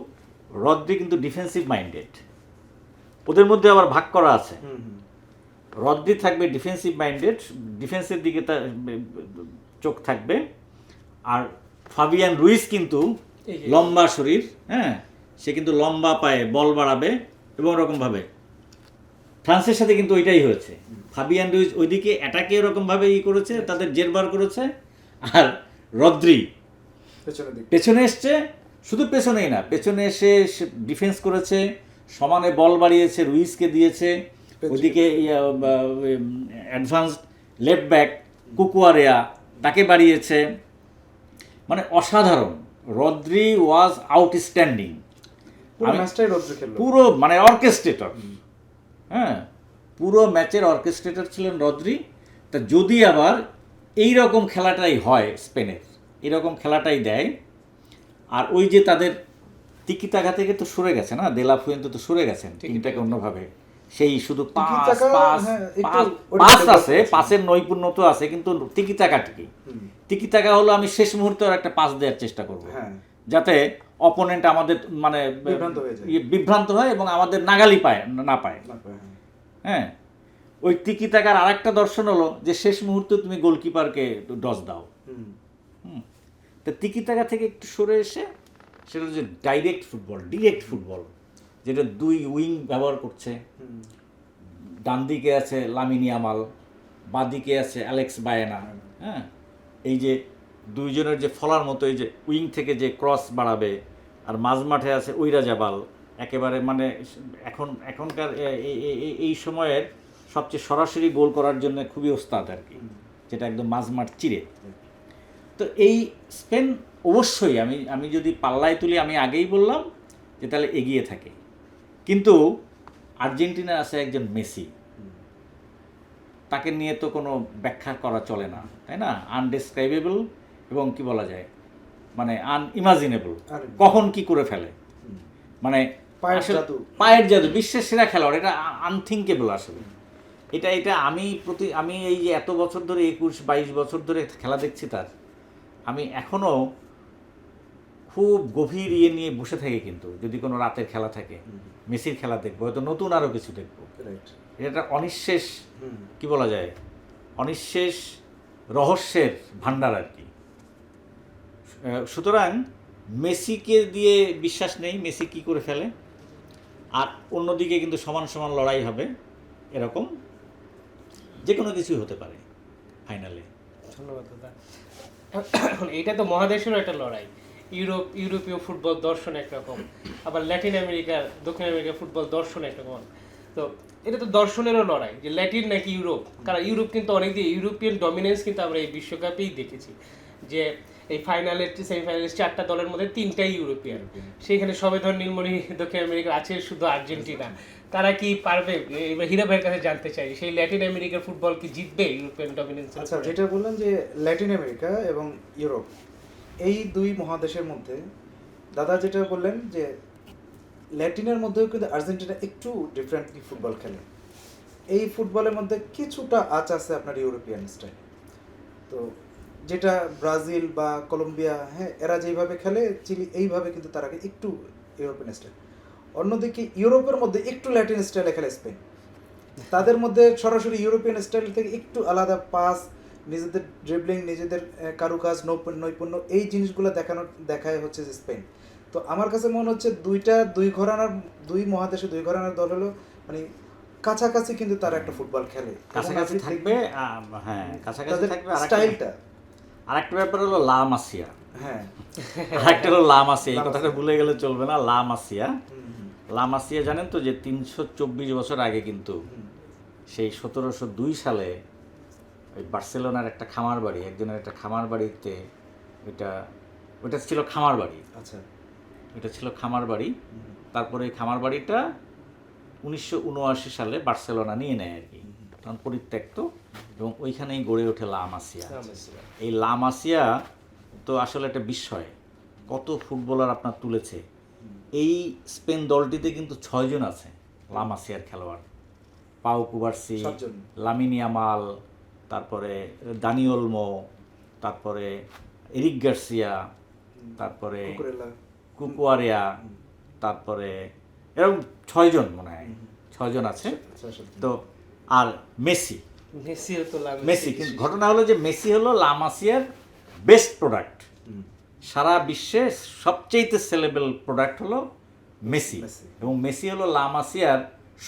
রদ্রি কিন্তু ডিফেন্সিভ মাইন্ডেড, ওদের মধ্যে আবার ভাগ করা আছে। রদ্রি থাকবে ডিফেন্সিভ মাইন্ডেড, ডিফেন্সের দিকে তার চোখ থাকবে, আর ফাবিয়ান রুইজ কিন্তু এই যে। লম্বা শরীর, হ্যাঁ, সে কিন্তু লম্বা পায়ে বল বাড়াবে এবং ওরকমভাবে। ফ্রান্সের সাথে কিন্তু ওইটাই হয়েছে, ফাবিয়ান রুইজ ওইদিকে অ্যাটাকে ওরকমভাবে করেছে, তাদের জেরবার করেছে, আর রদ্রি পেছনের দিকে পেছনে এসছে, শুধু পেছনেই না, পেছনে এসে ডিফেন্স করেছে, সমানে বল বাড়িয়েছে, রুইসকে দিয়েছে, ওইদিকে অ্যাডভান্সড লেফট ব্যাক কুকুয়ারেয়া তাকে বাড়িয়েছে, মানে অসাধারণ। রদ্রি ওয়াজ আউটস্ট্যান্ডিং, পুরো ম্যাচটাই রদ্রি খেললো। পুরো মানে অর্কেস্ট্রেটর, হ্যাঁ, পুরো ম্যাচের অর্কেস্ট্রেটর ছিলেন রদ্রি। তা যদি আবার এই রকম খেলাটাই হয় স্পেনের, এরকম খেলাটাই দেয়, আর ওই যে তাদের তিকিতাকা থেকে তো সরে গেছে না, দেলা ফুয়েন্তে তো সরে গেছেন টিমটাকে অন্যভাবে, সেই শুধু পাস তিকিতাকা, পাস হ্যাঁ, একটু পাস ওটা পাস develop আছে, করেছে। পাসের নৈপুণ্যতা আছে, কিন্তু তিকিতাকা হলো আমি শেষ মুহূর্তে আর একটা পাস দেওয়ার চেষ্টা করব, হ্যাঁ। যাতে অপোনেন্ট আমাদের মানে বিভ্রান্ত হয়ে যায়। বিভ্রান্ত হয় এবং আমাদের নাগালি পায় না পায়, হ্যাঁ। হ্যাঁ। ওই তিকিতাকার আরেকটা দর্শন হলো যে শেষ মুহূর্তে তুমি গোলকিপারকে ডস দাও। তো তিকিতাকা থেকে একটু সরে এসে সেটা হচ্ছে ডিরেক্ট ফুটবল, যেটা দুই উইং ব্যবহার করছে। ডান দিকে আছে লামিন ইয়ামাল, বাঁ দিকে আছে অ্যালেক্স বায়েনা, হ্যাঁ। এই যে দুইজনের যে ফলার মতো এই যে উইং থেকে যে ক্রস বাড়াবে, আর মাঝমাঠে আছে ওইরাজাবাল, একেবারে মানে এখনকার এই সময়ের সবচেয়ে সরাসরি গোল করার জন্য খুবই ওস্তাদ আর কি, যেটা একদম মাঝমাঠ চিরে। তো এই স্পেন অবশ্যই আমি যদি পাল্লায় তুলি, আমি আগেই বললাম যে তাহলে এগিয়ে থাকে, কিন্তু আর্জেন্টিনা আছে একজন মেসি, তাকে নিয়ে তো কোনো ব্যাখ্যা করা চলে না, তাই না? আনডেসক্রাইবেবল এবং কি বলা যায়, মানে আনইমাজিনেবল, কখন কি করে ফেলে, মানে পায়ের জাদু, বিশ্বের সেরা খেলোয়াড়, এটা আনথিঙ্কেবল আসলে। এটা আমি এই যে এত বছর ধরে 21-22 বছর ধরে খেলা দেখছি তার, আমি এখনও খুব গভীর নিয়ে বসে থাকি, কিন্তু যদি কোনো রাতের খেলা থাকে, মেসির খেলা দেখবো, হয়তো নতুন আরও কিছু দেখবো। এটা অনিঃশেষ, কি বলা যায়, অনিঃশেষ রহস্যের ভান্ডার আর কি। সুতরাং মেসিকে দিয়ে বিশ্বাস নেই, মেসি কি করে ফেলে, আর অন্যদিকে কিন্তু সমান সমান লড়াই হবে, এরকম যে কোনো কিছুই হতে পারে ফাইনালে। ধন্যবাদ দাদা। এখন এইটা তো মহাদেশেরও একটা লড়াই, ইউরোপীয় ফুটবল দর্শন একরকম, আবার ল্যাটিন আমেরিকার দক্ষিণ আমেরিকার ফুটবল দর্শন একরকম। তো এটা তো দর্শনেরও লড়াই, যে ল্যাটিন নাকি ইউরোপ, কারণ ইউরোপ কিন্তু অনেক দিয়ে ইউরোপিয়ান ডমিনেন্স কিন্তু আমরা এই বিশ্বকাপেই দেখেছি, যে এই ফাইনালের সেমিফাইনালের 4টা দলের মধ্যে 3টাই ইউরোপিয়ান। সেইখানে সবেধন নীলমণি দক্ষিণ আমেরিকার আছে শুধু আর্জেন্টিনা, তারা কি পারবে? এবার হীরা ভাইয়ের কাছে জানতে চাই, সেই ল্যাটিন আমেরিকার ফুটবল কি জিতবে ইউরোপিয়ান ডমিনেন্স? আচ্ছা, যেটা বললেন যে ল্যাটিন আমেরিকা এবং ইউরোপ, এই দুই মহাদেশের মধ্যে দাদা যেটা বললেন যে ল্যাটিনের মধ্যেও কিন্তু আর্জেন্টিনা একটু ডিফারেন্টলি ফুটবল খেলে, এই ফুটবলের মধ্যে কিছুটা আঁচ আছে আপনার ইউরোপিয়ান স্টাইল। তো যেটা ব্রাজিল বা কলম্বিয়া, হ্যাঁ, এরা যেইভাবে খেলে, চিলি এইভাবে কিন্তু তারা একটু ইউরোপিয়ান স্টাইল। অন্যদিকে ইউরোপের মধ্যে একটু ল্যাটিন স্টাইলে খেলে স্পেন, তাদের মধ্যে সরাসরি ইউরোপিয়ান স্টাইল থেকে একটু আলাদা পাস, নিজেদের ড্রিবলিং, নিজেদের কারুকাজ, নৈপুণ্য, এই জিনিসগুলো দেখায় হচ্ছে যে স্পেন। তো আমার কাছে মনে হচ্ছে দুই মহাদেশে দুই ঘরানার দল হলো মানে কাছাকাছি, কিন্তু তারা একটা ফুটবল খেলে, কাছাকাছি থাকবে, হ্যাঁ, কাছাকাছি থাকবে। স্টাইলটা আরেকটা ব্যাপার হলো লা মাসিয়া, হ্যাঁ, আরেকটা হলো লা মাসিয়া, এই কথাটা ভুলে গেলে চলবে না। লা মাসিয়া জানেন তো যে 324 বছর আগে কিন্তু সেই 1702 সালে ওই বার্সেলোনার একটা খামার বাড়ি, একজনের একটা খামার বাড়িতে এটা ওটা ছিল খামার বাড়ি, আচ্ছা। এটা ছিল খামার বাড়ি। তারপরে এই খামার বাড়িটা 1979 সালে বার্সেলোনা নিয়ে নেয় আর কি, তখন পরিত্যক্ত, এবং ওইখানেই গড়ে ওঠে লা মাসিয়া। এই লা মাসিয়া তো আসলে একটা বিস্ময়, কত ফুটবলার আপনার তুলেছে। এই স্পেন দলটিতে কিন্তু 6 জন আছে লা মাসিয়ার খেলোয়াড়। পাউ কুবার্সি, 7 জন। লামিন ইয়ামাল, তারপরে দানি ওলমো, তারপরে এরিক গার্সিয়া, তারপরে কুকুরেলা। কুকুয়ারিয়া, তারপরে এরকম 6 জন মনে হয়, 6 জন আছে। তো আর মেসি, মেসিও তো মেসি কিন্তু ঘটনা হলো যে মেসি হলো লা মাসিয়ার বেস্ট প্রোডাক্ট। সারা বিশ্বে সবচেয়ে সেলেবল প্রোডাক্ট হলো মেসি, মেসি। এবং মেসি হলো লা মাসিয়ার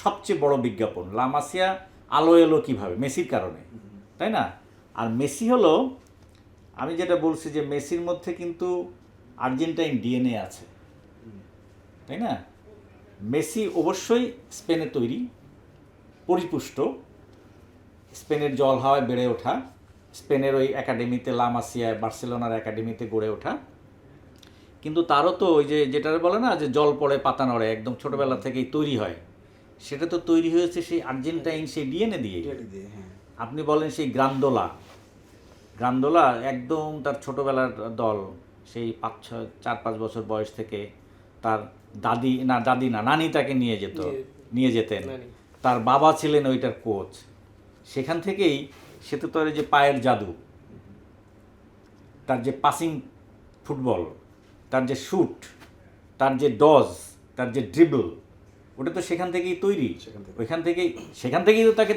সবচেয়ে বড় বিজ্ঞাপন। লা মাসিয়া আলো এলো কীভাবে? মেসির কারণে, তাই না? আর মেসি হলো, আমি যেটা বলছি যে মেসির মধ্যে কিন্তু আর্জেন্টাইন ডিএনএ আছে, তাই না? মেসি অবশ্যই স্পেনে তৈরি, পরিপুষ্ট, স্পেনের জল হাওয়ায় বেড়ে ওঠা, স্পেনের ওই একাডেমিতে লা মাসিয়ায়, বার্সেলোনার একাডেমিতে গড়ে ওঠা। কিন্তু তারও তো ওই যে যেটা বলে না যে জল পড়ে পাতা নড়ে, একদম ছোটবেলা থেকেই তৈরি হয়, সেটা তো তৈরি হয়েছে সেই আর্জেন্টাইন সেই ডিএনএ দিয়ে। হ্যাঁ। আপনি বলেন সেই গ্রান্দোলা একদম তার ছোটবেলার দল, সেই 4-5 বছর বয়স থেকে তার দাদি না নানি তাকে নিয়ে যেতেন। তার বাবা ছিলেন ওইটার কোচ। সেখান থেকেই সে তো তার যে পায়ের জাদু, তার যে পাসিং ফুটবল, তার যে শুট, তার যে ডজ, তার যে ড্রিবল, ওটা তো সেখান থেকেই তৈরি। সেখান থেকেই তো তাকে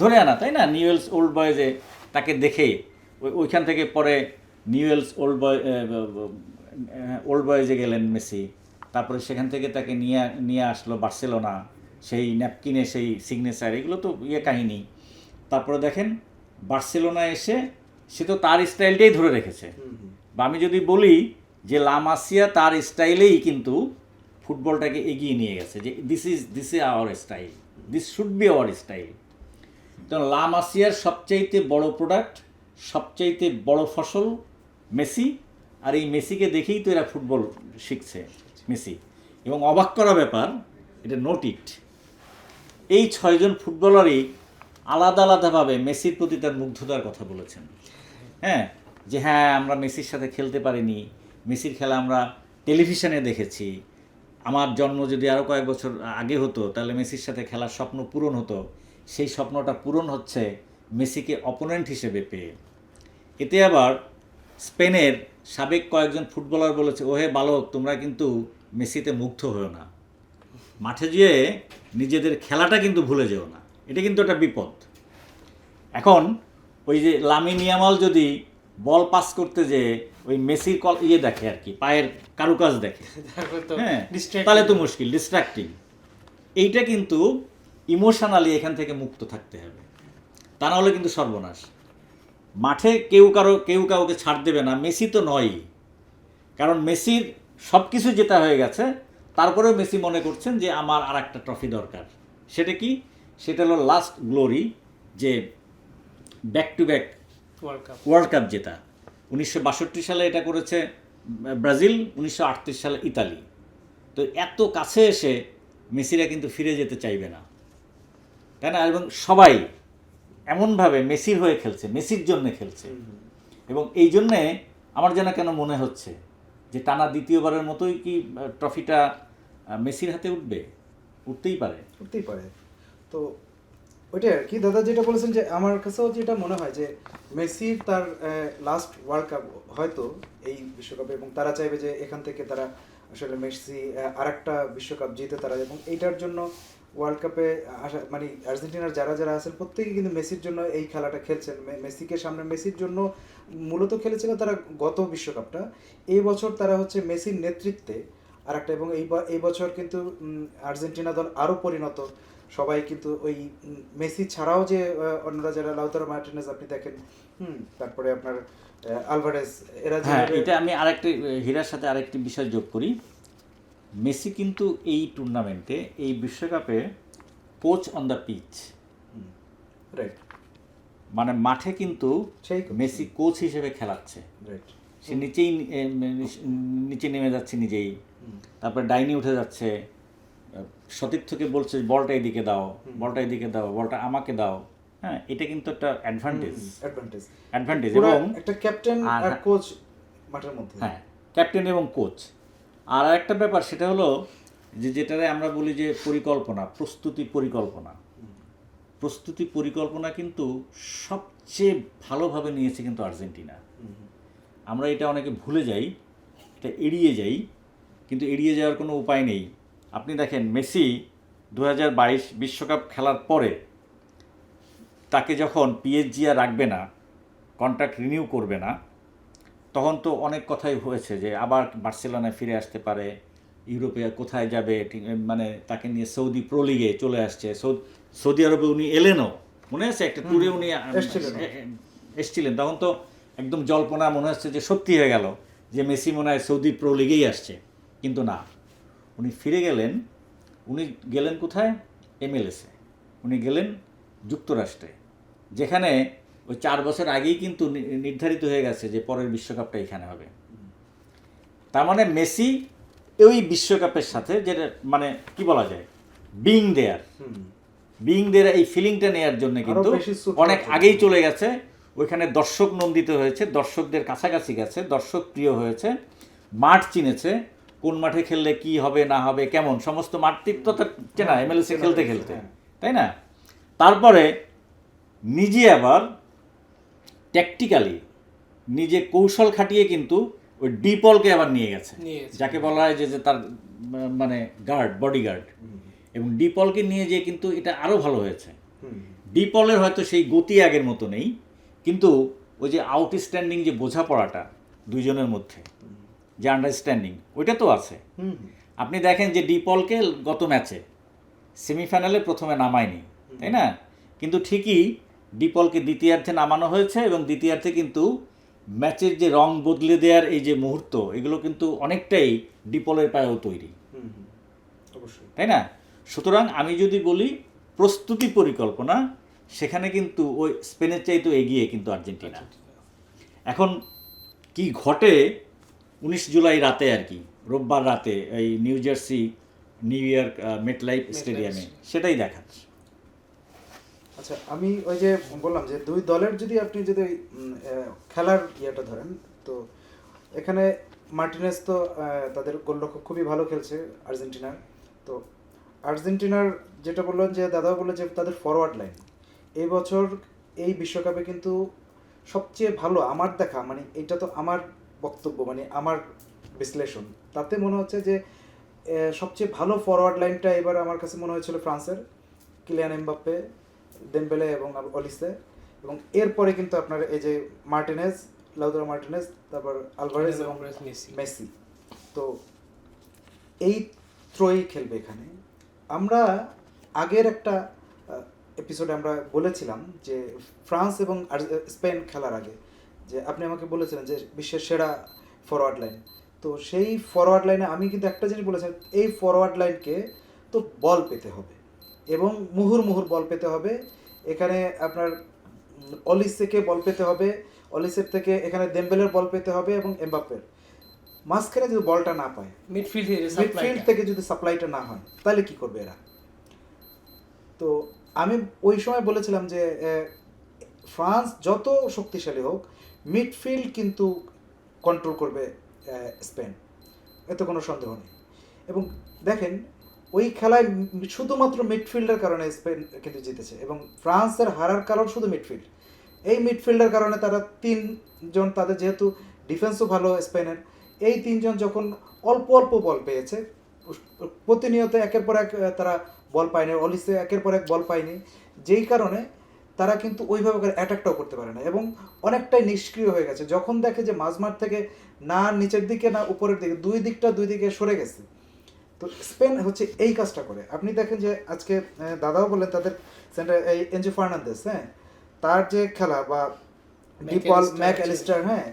ধরে আনা, তাই না? নিউয়েলস ওল্ড বয়েজে তাকে দেখে ওইখান থেকে পরে নিউয়েলস ওল্ড বয়েজে গেলেন মেসি, তারপরে সেখান থেকে তাকে নিয়ে আসলো বার্সেলোনা, সেই ন্যাপকিনে সেই সিগনেচার, এগুলো তো কাহিনী। তারপরে দেখেন বার্সেলোনা এসে সে তো তার স্টাইলটাই ধরে রেখেছে। বা আমি যদি বলি যে লা মাসিয়া তার স্টাইলেই কিন্তু ফুটবলটাকে এগিয়ে নিয়ে গেছে, যে this is our style, this should be hour style. তো লা মাসিয়ার সবচাইতে বড় প্রোডাক্ট, সবচাইতে বড় ফসল মেসি। আর এই মেসিকে দেখেই তো এরা ফুটবল শিখছে, মেসি। এবং অবাক করা ব্যাপার, এটা নোট ইট, এই 6 জন ফুটবলারই আলাদা আলাদাভাবে মেসির প্রতি তার মুগ্ধতার কথা বলেছেন। হ্যাঁ, যে হ্যাঁ আমরা মেসির সাথে খেলতে পারিনি, মেসির খেলা আমরা টেলিভিশনে দেখেছি, আমার জন্ম যদি আরও কয়েক বছর আগে হতো তাহলে মেসির সাথে খেলার স্বপ্ন পূরণ হতো। সেই স্বপ্নটা পূরণ হচ্ছে মেসিকে অপোনেন্ট হিসেবে পেয়ে। এতে আবার স্পেনের সাবেক কয়েকজন ফুটবলার বলেছে, ওহে বালক, তোমরা কিন্তু মেসিতে মুগ্ধ হও না, মাঠে গিয়ে নিজেদের খেলাটা কিন্তু ভুলে যেও না, এটা কিন্তু একটা বিপদ। এখন ওই যে লামিন ইয়ামাল যদি বল পাস করতে যে ওই মেসির দেখে আর কি, পায়ের কারুকাজ দেখে, হ্যাঁ, তাহলে তো মুশকিল, ডিস্ট্রাক্টিং। এইটা কিন্তু ইমোশনালি এখান থেকে মুক্ত থাকতে হবে, তা না হলে কিন্তু সর্বনাশ। মাঠে কেউ কাউকে ছাড় দেবে না, মেসি তো নয়ই, কারণ মেসির সব কিছু জেতা হয়ে গেছে, তারপরেও মেসি মনে করছেন যে আমার আর একটা ট্রফি দরকার। সেটা কি? সেটা হলো লাস্ট গ্লোরি, যে back to back world cup জেতা। 1962 সালে এটা করেছে ব্রাজিল, 1938 সালে ইতালি। তো এত কাছে এসে মেসিরা কিন্তু ফিরে যেতে চাইবে না, তাই না? এবং সবাই এমনভাবে মেসির হয়ে খেলছে, মেসির জন্য খেলছে। এবং এই জন্যে আমার যেন কেন মনে হচ্ছে যে টানা দ্বিতীয়বারের মতোই কি ট্রফিটা মেসির হাতে উঠতেই পারে। তো ওইটাই আর কি দাদা যেটা বলেছেন, যে আমার কাছেও যেটা মনে হয় যে মেসির তার লাস্ট ওয়ার্ল্ড কাপ হয়তো এই বিশ্বকাপে, এবং তারা চাইবে যে এখান থেকে তারা আসলে মেসি আরেকটা বিশ্বকাপ জিতে তারা, এবং এইটার জন্য ওয়ার্ল্ড কাপে আসা মানে আর্জেন্টিনার যারা আছেন প্রত্যেকেই কিন্তু মেসির জন্য এই খেলাটা খেলছেন। মেসিকে সামনে মেসির জন্য মূলত খেলেছিল তারা গত বিশ্বকাপটা। এই বছর তারা হচ্ছে মেসির নেতৃত্বে আরেকটা, এবং এই বছর কিন্তু আর্জেন্টিনা দল আরও পরিণত, সবাই কিন্তু ওই মেসি ছাড়াও যে অন্যরা যারা, লাউতারো মার্টিনেজ আপনি দেখেন, তারপরে আপনার আলভারেজ, এরা। হ্যাঁ, এটা আমি আরেকটি হীরার সাথে আরেকটি বিষয় যোগ করি। মেসি কিন্তু এই টুর্নামেন্টে, এই বিশ্বকাপে coach on the pitch, right, মানে মাঠে কিন্তু মেসি কোচ হিসেবে খেলাচ্ছে। সে নিচেই নিচে নেমে যাচ্ছে নিজেই, তারপর ডাইনি উঠে যাচ্ছে, সতীর্থকে বলছে বলটা এদিকে দাও, বলটা এদিকে দাও, বলটা আমাকে দাও। হ্যাঁ, এটা কিন্তু একটা অ্যাডভান্টেজ পুরো এবং একটা ক্যাপ্টেন আর কোচ মাঠের মধ্যে। হ্যাঁ, ক্যাপ্টেন এবং কোচ। আর একটা ব্যাপার সেটা হলো যে যেটারে আমরা বলি যে পরিকল্পনা, প্রস্তুতি পরিকল্পনা কিন্তু সবচেয়ে ভালোভাবে নিয়েছে কিন্তু আর্জেন্টিনা। আমরা এটা অনেকে ভুলে যাই, এটা এড়িয়ে যাই, কিন্তু এড়িয়ে যাওয়ার কোনো উপায় নেই। আপনি দেখেন মেসি 2022 বিশ্বকাপ খেলার পরে তাকে যখন পিএসজি আর রাখবে না, কন্ট্রাক্ট রিনিউ করবে না, তখন তো অনেক কথাই হয়েছে যে আবার বার্সেলোনায় ফিরে আসতে পারে, ইউরোপে কোথায় যাবে, মানে তাকে নিয়ে সৌদি প্রো লিগে চলে আসছে, সৌদি আরবে উনি এলেনও, মনে আছে একটা ট্যুরে উনি এসছিলেন, তখন তো একদম জল্পনা মনে হচ্ছে যে সত্যি হয়ে গেল যে মেসি মনে হয় সৌদি প্রো লিগেই আসছে, কিন্তু না, উনি ফিরে গেলেন। উনি গেলেন কোথায়? MLS-এ। উনি গেলেন যুক্তরাষ্ট্রে, যেখানে ওই 4 বছর আগেই কিন্তু নির্ধারিত হয়ে গেছে যে পরের বিশ্বকাপটা এখানে হবে। তার মানে মেসি ওই বিশ্বকাপের সাথে যেটা মানে কি বলা যায়, বিং দেয়ার এই ফিলিংটা নেওয়ার জন্য কিন্তু অনেক আগেই চলে গেছে ওইখানে। দর্শক নন্দিত হয়েছে, দর্শকদের কাছাকাছি গেছে, দর্শক প্রিয় হয়েছে, মাঠ চিনেছে, কোন মাঠে খেললে কি হবে না হবে কেমন, সমস্ত মাঠটির তো চেনা MLS-এ খেলতে তাই না? তারপরে নিজে আবার ট্যাকটিক্যালি নিজে কৌশল খাটিয়ে কিন্তু ওই ডিপলকে আবার নিয়ে গেছে, যাকে বলা হয় যে তার মানে বডিগার্ড, এবং ডিপলকে নিয়ে যেয়ে কিন্তু এটা আরও ভালো হয়েছে। ডিপলের হয়তো সেই গতি আগের মতো নেই, কিন্তু ওই যে আউটস্ট্যান্ডিং যে বোঝাপড়াটা দুইজনের মধ্যে, যে আন্ডারস্ট্যান্ডিং, ওইটা তো আছে। আপনি দেখেন যে ডিপলকে গত ম্যাচে সেমিফাইনালে প্রথমে নামায়নি, তাই না? কিন্তু ঠিকই ডিপলকে দ্বিতীয়ার্ধে নামানো হয়েছে, এবং দ্বিতীয়ার্ধে কিন্তু ম্যাচের যে রং বদলে দেওয়ার এই যে মুহূর্ত, এগুলো কিন্তু অনেকটাই ডিপলের পায়েও তৈরি, তাই না? সুতরাং আমি যদি বলি প্রস্তুতি পরিকল্পনা, সেখানে কিন্তু ওই স্পেনের চাইতেও এগিয়ে কিন্তু আর্জেন্টিনা। এখন কি ঘটে 19 জুলাই রাতে আর কি, রোববার রাতে এই new jersey new York MetLife স্টেডিয়ামে, সেটাই দেখাচ্ছে। আচ্ছা, আমি ওই যে বললাম যে দুই দলের যদি আপনি যদি খেলার ইয়েটা ধরেন, তো এখানে মার্টিনেজ তো তাদের গোলরক্ষক খুবই ভালো খেলছে আর্জেন্টিনার। তো আর্জেন্টিনার যেটা বললেন যে দাদাও বললো যে তাদের ফরওয়ার্ড লাইন এই বছর এই বিশ্বকাপে কিন্তু সবচেয়ে ভালো আমার দেখা, মানে এটা তো আমার বক্তব্য, মানে আমার বিশ্লেষণ, তাতে মনে হচ্ছে যে সবচেয়ে ভালো ফরওয়ার্ড লাইনটা এবার আমার কাছে মনে হয়েছিল ফ্রান্সের, কিলিয়ান এমবাপ্পে, দেমবেলে এবং অলিসে, এবং এরপরে কিন্তু আপনার এই যে মার্টিনেজ, লাউতারো মার্টিনেজ, তারপর আলভারেজ এবং মেসি, তো এই ত্রয়ী খেলবে এখানে। আমরা আগের একটা এপিসোডে আমরা বলেছিলাম যে ফ্রান্স এবং স্পেন খেলার আগে যে আপনি আমাকে বলেছিলেন যে বিশ্বের সেরা ফরওয়ার্ড লাইন, তো সেই ফরওয়ার্ড লাইনে আমি কিন্তু একটা জিনিস বলেছিলাম, এই ফরওয়ার্ড লাইনকে তো বল পেতে হবে এবং মুহুর্মুহুর বল পেতে হবে। এখানে আপনার অলিসেকে বল পেতে হবে, অলিসের থেকে এখানে দেমবেলের বল পেতে হবে, এবং এমবাপ্পের মাঝখানে যদি বলটা না পায়, মিডফিল্ড থেকে যদি সাপ্লাইটা না হয়, তাহলে কি করবে এরা? তো আমি ওই সময় বলেছিলাম যে ফ্রান্স যত শক্তিশালী হোক, মিডফিল্ড কিন্তু কন্ট্রোল করবে স্পেন, এতে কোনো সন্দেহ নেই। এবং দেখেন ওই খেলায় শুধুমাত্র মিডফিল্ডের কারণে স্পেন কিন্তু জিতেছে, এবং ফ্রান্সের হারার কারণ শুধু মিডফিল্ড। এই মিডফিল্ডের কারণে তারা 3জন, তাদের যেহেতু ডিফেন্সও ভালো স্পেনের, এই 3জন যখন অল্প অল্প বল পেয়েছে, প্রতিনিয়ত একের পর এক তারা বল পায়নি, অলিসে একের পর এক বল পায়নি, যেই কারণে তারা কিন্তু ওইভাবে করে অ্যাটাকটাও করতে পারে না, এবং অনেকটাই নিষ্ক্রিয় হয়ে গেছে। যখন দেখে যে মাঝমাঠ থেকে না নিচের দিকে না উপরের দিকে, দুই দিকে সরে গেছে, তো স্পেন হচ্ছে এই কাজটা করে। আপনি দেখেন যে আজকে দাদাও বললেন তাদের সেন্টার এই এনজো ফার্নান্দেস, হ্যাঁ, তার যে খেলা, বা ডিপল, ম্যাক অ্যালিস্টার, হ্যাঁ,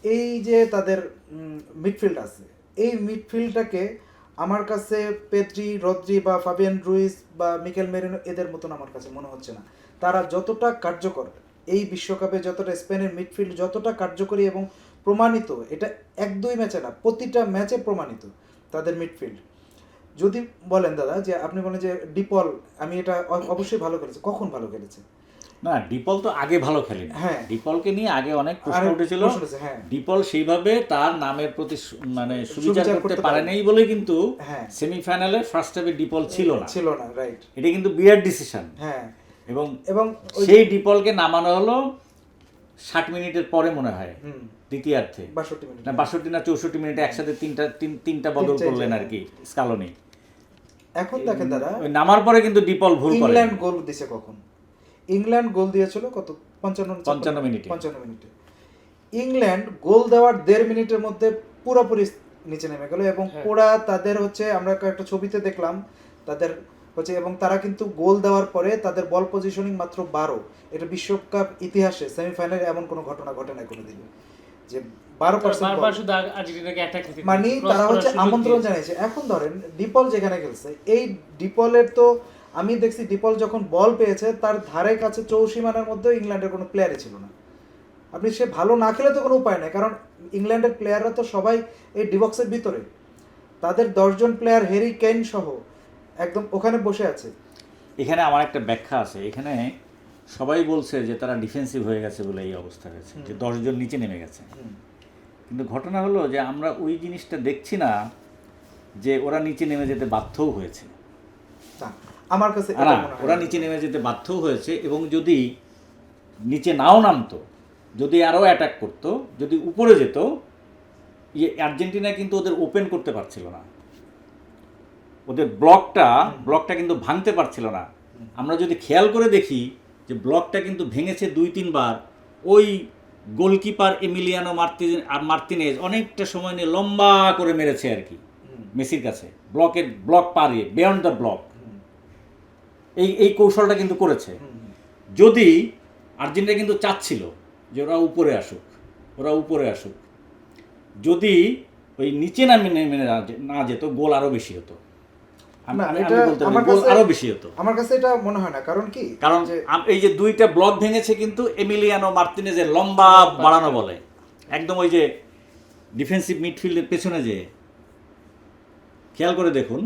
এই যে তাদের মিডফিল্ড আছে, এই মিডফিল্ডটাকে আমার কাছে পেদ্রি, রদ্রি বা ফাবিয়ান রুইস বা মিকেল মেরিনো এদের মতন আমার কাছে মনে হচ্ছে না। তারা যতটা কার্যকর এই বিশ্বকাপে, যতটা স্পেনের মিডফিল্ড যতটা কার্যকরী এবং প্রমাণিত, এটা 1-2 ম্যাচে না, প্রতিটা ম্যাচে প্রমাণিত তাদের মিডফিল্ড। যদি বলেন দাদা যে আপনি বলেন যে ডিপল, আমি এটা অবশ্যই ভালো খেলেছে, কখন ভালো খেলেছে? না, ডিপল তো আগে ভালো খেলেনি। হ্যাঁ। ডিপলকে নিয়ে আগে অনেক প্রশ্ন আরে, উঠেছিল। প্রশ্ন উঠেছে, হ্যাঁ। ডিপল সেইভাবে তার নামের প্রতি মানে সুবিচার সুবিচার করতে করতে পারে পারেনি। নাই বলে কিন্তু হ্যাঁ। সেমিফাইনালে ফার্স্ট হাফে ডিপল ছিল না। ছিল না, রাইট। এটা কিন্তু বিরাট ডিসিশন। হ্যাঁ। এবং এবং সেই ডিপলকে নামানো হলো 60 মিনিটের পরে মনে হয়, হুম, দ্বিতীয়ার্ধে 62 মিনিট। না 62 না 64 মিনিটে একসাথে তিনটা বদল change, করলেন আর হ্যাঁ। কি স্কালোনি। এখন দেখেন দাদা, ওই নামার পরে কিন্তু ডিপল ভুল করে। ইংল্যান্ড গোল দিছে কখন? ইংল্যান্ড গোল দিয়েছিল কত? 55 মিনিটে। 55 মিনিটে ইংল্যান্ড গোল দেওয়ার 1.5 মিনিটের মধ্যে পুরোপুরি নিচে নেমে গেল, এবং হ্যাঁ। পুরা তাদের হচ্ছে, আমরা একটা ছবিতে দেখলাম তাদের হচ্ছে, এবং তারা কিন্তু গোল দেওয়ার পরে তাদের বল পজিশনিং মাত্র 12। এটা বিশ্বকাপ ইতিহাসে সেমিফাইনালে এমন কোনো ঘটনা ঘটে না কোনোদিন, যে 12% বারবার শুধু আর্জেন্টিনাকে অ্যাটাক নিতে মানে তারা হচ্ছে আমন্ত্রণ জানিয়েছে। এখন ধরেন ডিপল যেখানে খেলছে, এই ডিপলের তো আমি দেখছি ডিপল যখন বল পেয়েছে তার ধারে কাছে চৌসীমানার মধ্যে ইংল্যান্ডের কোনো প্লেয়ারই ছিল না। আপনি সে ভালো না খেলে তো কোনো উপায় নেই, কারণ ইংল্যান্ডের প্লেয়াররা তো সবাই এই ডিবক্সের ভিতরে, তাদের 10 জন প্লেয়ার হ্যারি কেইন সহ একদম ওখানে বসে আছে। এখানে আমার একটা ব্যাখ্যা আছে। এখানে সবাই বলছে যে তারা ডিফেন্সিভ হয়ে গেছে বলে এই অবস্থা হয়েছে, যে 10 জন নিচে নেমে গেছে। কিন্তু ঘটনা হলো যে আমরা ওই জিনিসটা দেখছি না যে ওরা নিচে নেমে যেতে বাধ্যও হয়েছে। না, আমার কাছে না, এটা মনে হয় ওরা না। নিচে নেমে যেতে বাধ্যও হয়েছে, এবং যদি নিচে নাও নামতো, যদি আরও অ্যাটাক করতো, যদি উপরে যেত, আর্জেন্টিনা কিন্তু ওদের ওপেন করতে পারছিল না, ওদের ব্লকটা কিন্তু ভাঙতে পারছিল না। আমরা যদি খেয়াল করে দেখি যে ব্লকটা কিন্তু ভেঙেছে 2-3 বার। ওই গোলকিপার এমিলিয়ানো মার্তিনেজ অনেকটা সময় নিয়ে লম্বা করে মেরেছে আর কি মেসির কাছে, ব্লক পারিয়ে বিয়ন্ড দ্য ব্লক। এই কৌশলটা কিন্তু করেছে। যদি আর্জেন্টিনা কিন্তু চাচ্ছিল যে ওরা উপরে আসুক, যদি ওই নিচে নেমে না যেত, গোল আরো বেশি হতো। না, আমি এটা বলতে পারি আমার গোল কাছে আরো বেশি হতো। আমার কাছে এটা মনে হয় না, কারণ কি, কারণ এই যে 2টা ব্লক ভেঙেছে কিন্তু এমিলিয়ানো মার্তিনেজের লম্বা বাড়ানো বলে, একদম ওই যে ডিফেন্সিভ মিডফিল্ডের পেছনে যে খেয়াল করে দেখুন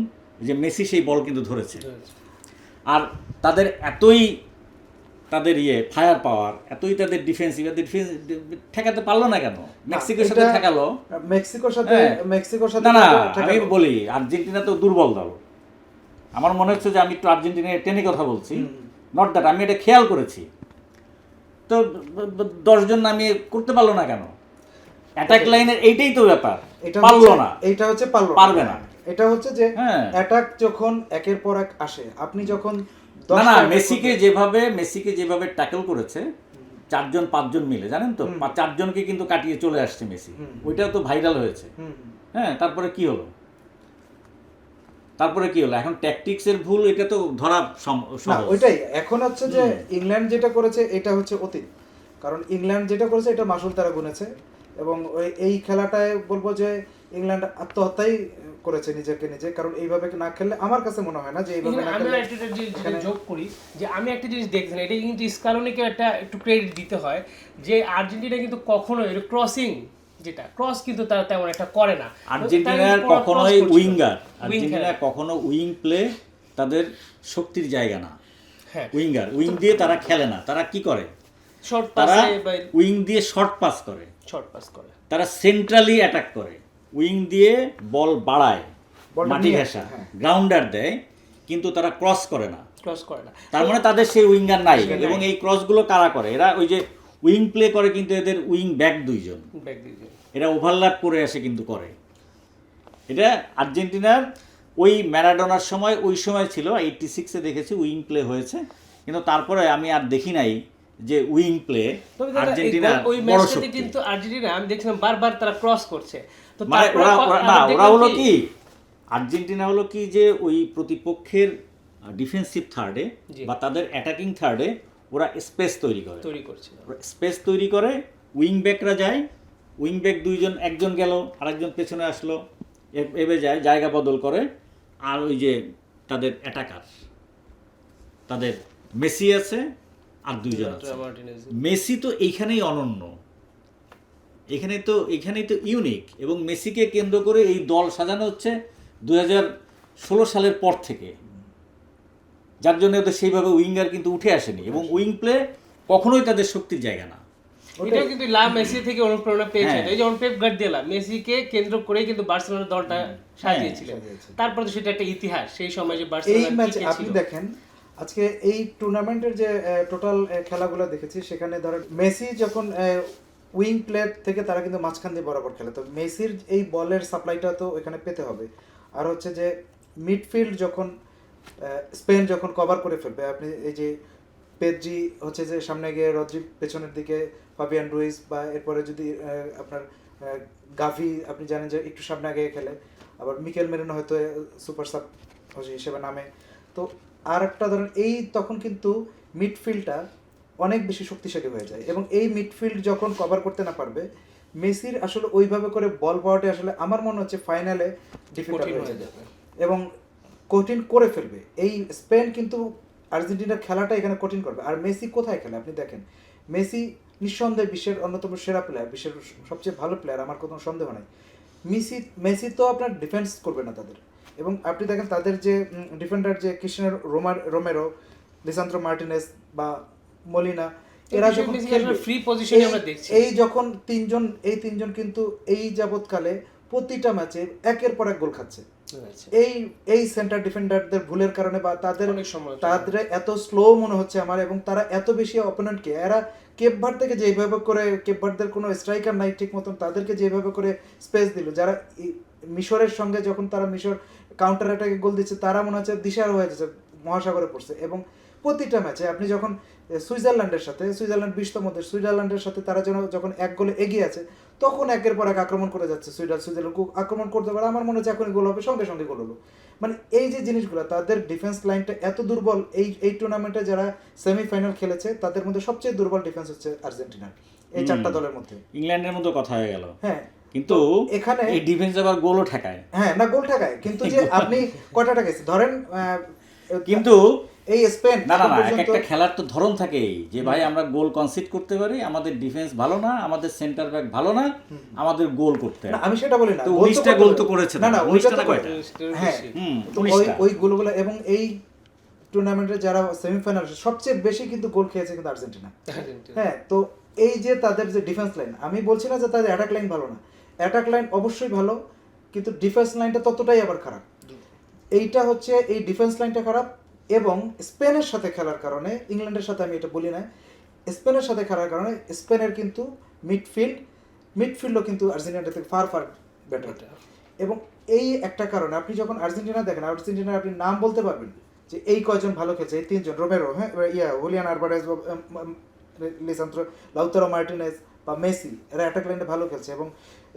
যে মেসি সেই বল কিন্তু ধরেছে। আর তাদের এতই তাদের ফায়ার পাওয়ার, এতই তাদের ডিফেন্সিভ ঠেকাতে পারলো না কেন? মেক্সিকোর সাথে ঠেকালো। মেক্সিকোর সাথে না, আমি বলি আর্জেন্টিনা তো দুর্বল দল। আমার মনে হচ্ছে যে আমি একটু আর্জেন্টিনার টেনে কথা বলছি, নট দ্যাট, আমি এটা খেয়াল করেছি। তো 10 জন নামিয়ে করতে পারলো না কেন? অ্যাটাক লাইনের এইটাই তো ব্যাপার, পারলো না। এইটা হচ্ছে পারবে না। এটা হচ্ছে যে অ্যাটাক যখন একের পর এক আসে, আপনি যখন না মেসিকে যেভাবে ট্যাকল করেছে 4-5 জন মিলে, জানেন তো, 4 জনকে কিন্তু কাটিয়ে চলে আসছে মেসি, ওইটাও তো ভাইরাল হয়েছে। হ্যাঁ, তারপরে কি হলো? এখন ট্যাকটিক্সের ভুল, এটা তো ধরা সহজ। ওইটাই এখন হচ্ছে যে ইংল্যান্ড যেটা করেছে এটা হচ্ছে অতীত, কারণ ইংল্যান্ড যেটা করেছে এটা মাসুল তারা গুনেছে, এবং এই খেলাটায় বলবো যে ইংল্যান্ড আত্মহত্যাই করেছে নিজে, কারণ এইভাবে না খেললে আমার কাছে মনে হয় না যে এইভাবে না খেললে। আমি একটা জিনিস যোগ করি যে আমি একটা জিনিস দেখছি না, এটা কিন্তু স্কালোনিকে একটু ক্রেডিট দিতে হয় যে আর্জেন্টিনা কিন্তু কখনো ক্রসিং, যেটা ক্রস কিন্তু তারা তেমন একটা করে না। আর্জেন্টিনার কখনোই কখনো উইং প্লে তাদের শক্তির জায়গা না। হ্যাঁ, উইং দিয়ে তারা খেলে না। তারা কি করে? তারা উইং দিয়ে শর্ট পাস করে, তারা সেন্ট্রালি অ্যাটাক করে, উইং দিয়ে বল বাড়ায়, মাটি ঘেঁষা, গ্রাউন্ডার দেয়, কিন্তু তারা ক্রস করে না। তার মানে তাদের সেই উইঙ্গার নাই। এবং এই ক্রসগুলো কারা করে? এরা ওই যে উইং প্লে করে, কিন্তু এদের উইং ব্যাক 2 জন, এরা ওভারল্যাপ করে আসে কিন্তু করে। এটা আর্জেন্টিনার ওই ম্যারাডোনার সময়, ওই সময় ছিল 86-এ দেখেছি উইং প্লে হয়েছে, কিন্তু তারপরে আমি আর দেখি নাই যে উইং প্লে আর্জেন্টিনা বড় শক্তি। কিন্তু আর্জেন্টিনা আমি দেখছিলাম বারবার তারা ক্রস করছে, তো মানে ওরা হলো কি, আর্জেন্টিনা হলো কি যে ওই প্রতিপক্ষের ডিফেন্সিভ থার্ডে বা তাদের অ্যাটাকিং থার্ডে ওরা স্পেস তৈরি করে, উইং ব্যাকরা যায়, উইং ব্যাক 2 জন, একজন গেল, আরেকজন পেছনে আসলো, এভাবে যায়, জায়গা বদল করে। আর ওই যে তাদের অ্যাটাকার, তাদের মেসি আছে আর 2 জন আছে। মেসি তো এইখানেই অনন্য, এখানেই তো ইউনিক, এবং মেসিকে কেন্দ্র করে এই দল সাজানো হচ্ছে 2016 সালের পর থেকে, যার জন্য তো সেইভাবে উইঙ্গার কিন্তু উঠে আসেনি, এবং উইং প্লে কখনোই তাদের শক্তির জায়গা না। এটাও কিন্তু লা মেসি থেকে অনুপ্রেরণা পেয়েছে। হ্যাঁ। এই যেমন পেপ গার্দিওলা মেসিকে কেন্দ্র করেই কিন্তু বার্সেলোনা দলটা সাজিয়েছিলেন। তারপরে তো সেটা একটা ইতিহাস, সেই সময় যে এই বার্সেলোনা ম্যাচ আপনি দেখেন আজকে এই টুর্নামেন্টের যে টোটাল খেলাগুলো দেখেছি, সেখানে ধরেন মেসি যখন উইং প্লেয়ার থেকে তারা কিন্তু মাঝখান দিয়ে বরাবর খেলে, তো মেসির এই বলের সাপ্লাইটা তো এখানে পেতে হবে। আর হচ্ছে যে মিডফিল্ড যখন স্পেন যখন কভার করে ফেলবে, আপনি এই যে পেদ্রি হচ্ছে যে সামনে গিয়ে, রদ্রি পেছনের দিকে, ফাবিয়ান রুইস, বা এরপরে যদি আপনার গাভি আপনি জানেন যে একটু সামনে আগে খেলে, আবার মিকেল মেরিনো হয়তো সুপার সাব হিসেবে নামে। তো আর একটা ধরেন এই তখন কিন্তু মিডফিল্ডটা অনেক বেশি শক্তিশালী হয়ে যায়, এবং এই মিডফিল্ড যখন কভার করতে না পারবে, মেসির আসলে ওইভাবে করে বল পাওয়াটা আসলে আমার মনে হচ্ছে ফাইনালে ডিফিকাল্ট কঠিন হয়ে হয়ে যাবে এবং কঠিন করে ফেলবে। এই স্পেন কিন্তু আর্জেন্টিনার খেলাটা এখানে কঠিন করবে। আর মেসি কোথায় খেলে আপনি দেখেন, মেসি নিঃসন্দেহে বিশ্বের অন্যতম সেরা প্লেয়ার, বিশ্বের সবচেয়ে ভালো প্লেয়ার, আমার কোনো সন্দেহ নাই। মেসি তো আপনার ডিফেন্স করবে না তাদের, এবং আপনি দেখেন তাদের যে ডিফেন্ডার যে ক্রিস্টিয়ানো রোমেরো, লিসান্দ্রো মার্টিনেজ বা মলিনা, এরা যখন খেলবে, ফ্রি পজিশনে আমরা দেখছি। এই যখন তিনজন কিন্তু এই যাবৎকালে প্রতিটা ম্যাচে একের পর এক গোল খাচ্ছে। এই সেন্টার ডিফেন্ডারদের ভুলের কারণে বা তাদের এত স্লো মনে হচ্ছে আমার, এবং তারা এত বেশি অপোনেন্টকে, এরা কেপ ভার্ড থেকে যেভাবে করে, কেপ ভার্ডদের কোনো স্ট্রাইকার নাই ঠিক মতন, তাদেরকে যেভাবে করে স্পেস দিল, যারা মিশরের সঙ্গে যখন তারা মিশর কাউন্টার অ্যাটাকে গোল দিচ্ছে, তারা মনে হচ্ছে দিশার হয়ে যাচ্ছে, মহাসাগরে পড়ছে। এবং প্রতিটা ম্যাচে আপনি যখন সুইজারল্যান্ডের সাথে, সুইজারল্যান্ড 20তম দেশ, সুইজারল্যান্ডের সাথে তারা যখন এক গোলে এগিয়ে আছে, তখন একের পর এক আক্রমণ করে যাচ্ছে সুইজারল্যান্ড আক্রমণ করতে পারে, আমার মনে হচ্ছে এখনই গোল হবে, সঙ্গে সঙ্গে গোল হলো। মানে এই যে জিনিসগুলো, তাদের ডিফেন্স লাইনটা এত দুর্বল। এই টুর্নামেন্টে যারা সেমিফাইনাল খেলেছে তাদের মধ্যে সবচেয়ে দুর্বল ডিফেন্স হচ্ছে আর্জেন্টিনার, এই চারটা দলের মধ্যে। ইংল্যান্ডের মতো কথা হয়ে গেল। হ্যাঁ, কিন্তু এখানে এই ডিফেন্স আবার গোলও ঠেকায়। হ্যাঁ, না গোল ঠেকায়, কিন্তু যে আপনি কয়টা ঠেকাইছে ধরেন, কিন্তু এই স্পেন না একটা খেলার তো ধরন থাকে, যে ভাই আমরা গোল কনসিড করতে পারি, আমাদের ডিফেন্স ভালো না, আমাদের সেন্টার ব্যাক ভালো না, আমাদের গোল করতে হবে। আমি সেটা বলি না, তো 19টা গোল তো করেছে না 19টা না কয়টা? হ্যাঁ, ওই গোলগুলো, এবং এই টুর্নামেন্টে যারা সেমিফাইনাল সবচেয়ে বেশি কিন্তু গোল খেয়েছে কিন্তু আর্জেন্টিনা। হ্যাঁ, তো এই যে তাদের যে ডিফেন্স লাইন, আমি বলছি না যে তাদের অ্যাটাক লাইন ভালো না, অ্যাটাক লাইন অবশ্যই ভালো, কিন্তু ডিফেন্স লাইনটা ততটাই আবার খারাপ। এইটা হচ্ছে এই ডিফেন্স লাইনটা খারাপ, এবং স্পেনের সাথে খেলার কারণে, ইংল্যান্ডের সাথে আমি এটা বলি না, স্পেনের সাথে খেলার কারণে স্পেনের কিন্তু মিডফিল্ডও কিন্তু আর্জেন্টিনা থেকে ফার বেটার। এবং এই একটা কারণে আপনি যখন আর্জেন্টিনা দেখেন, আর্জেন্টিনার আপনি নাম বলতে পারবেন যে এই কয়জন ভালো খেলছে, এই তিনজন, রোমেরো, হ্যাঁ, Julian Alvarez, Lisandro Lautaro Martinez বা মেসি, এরা অ্যাটাক লাইনে ভালো খেলছে। এবং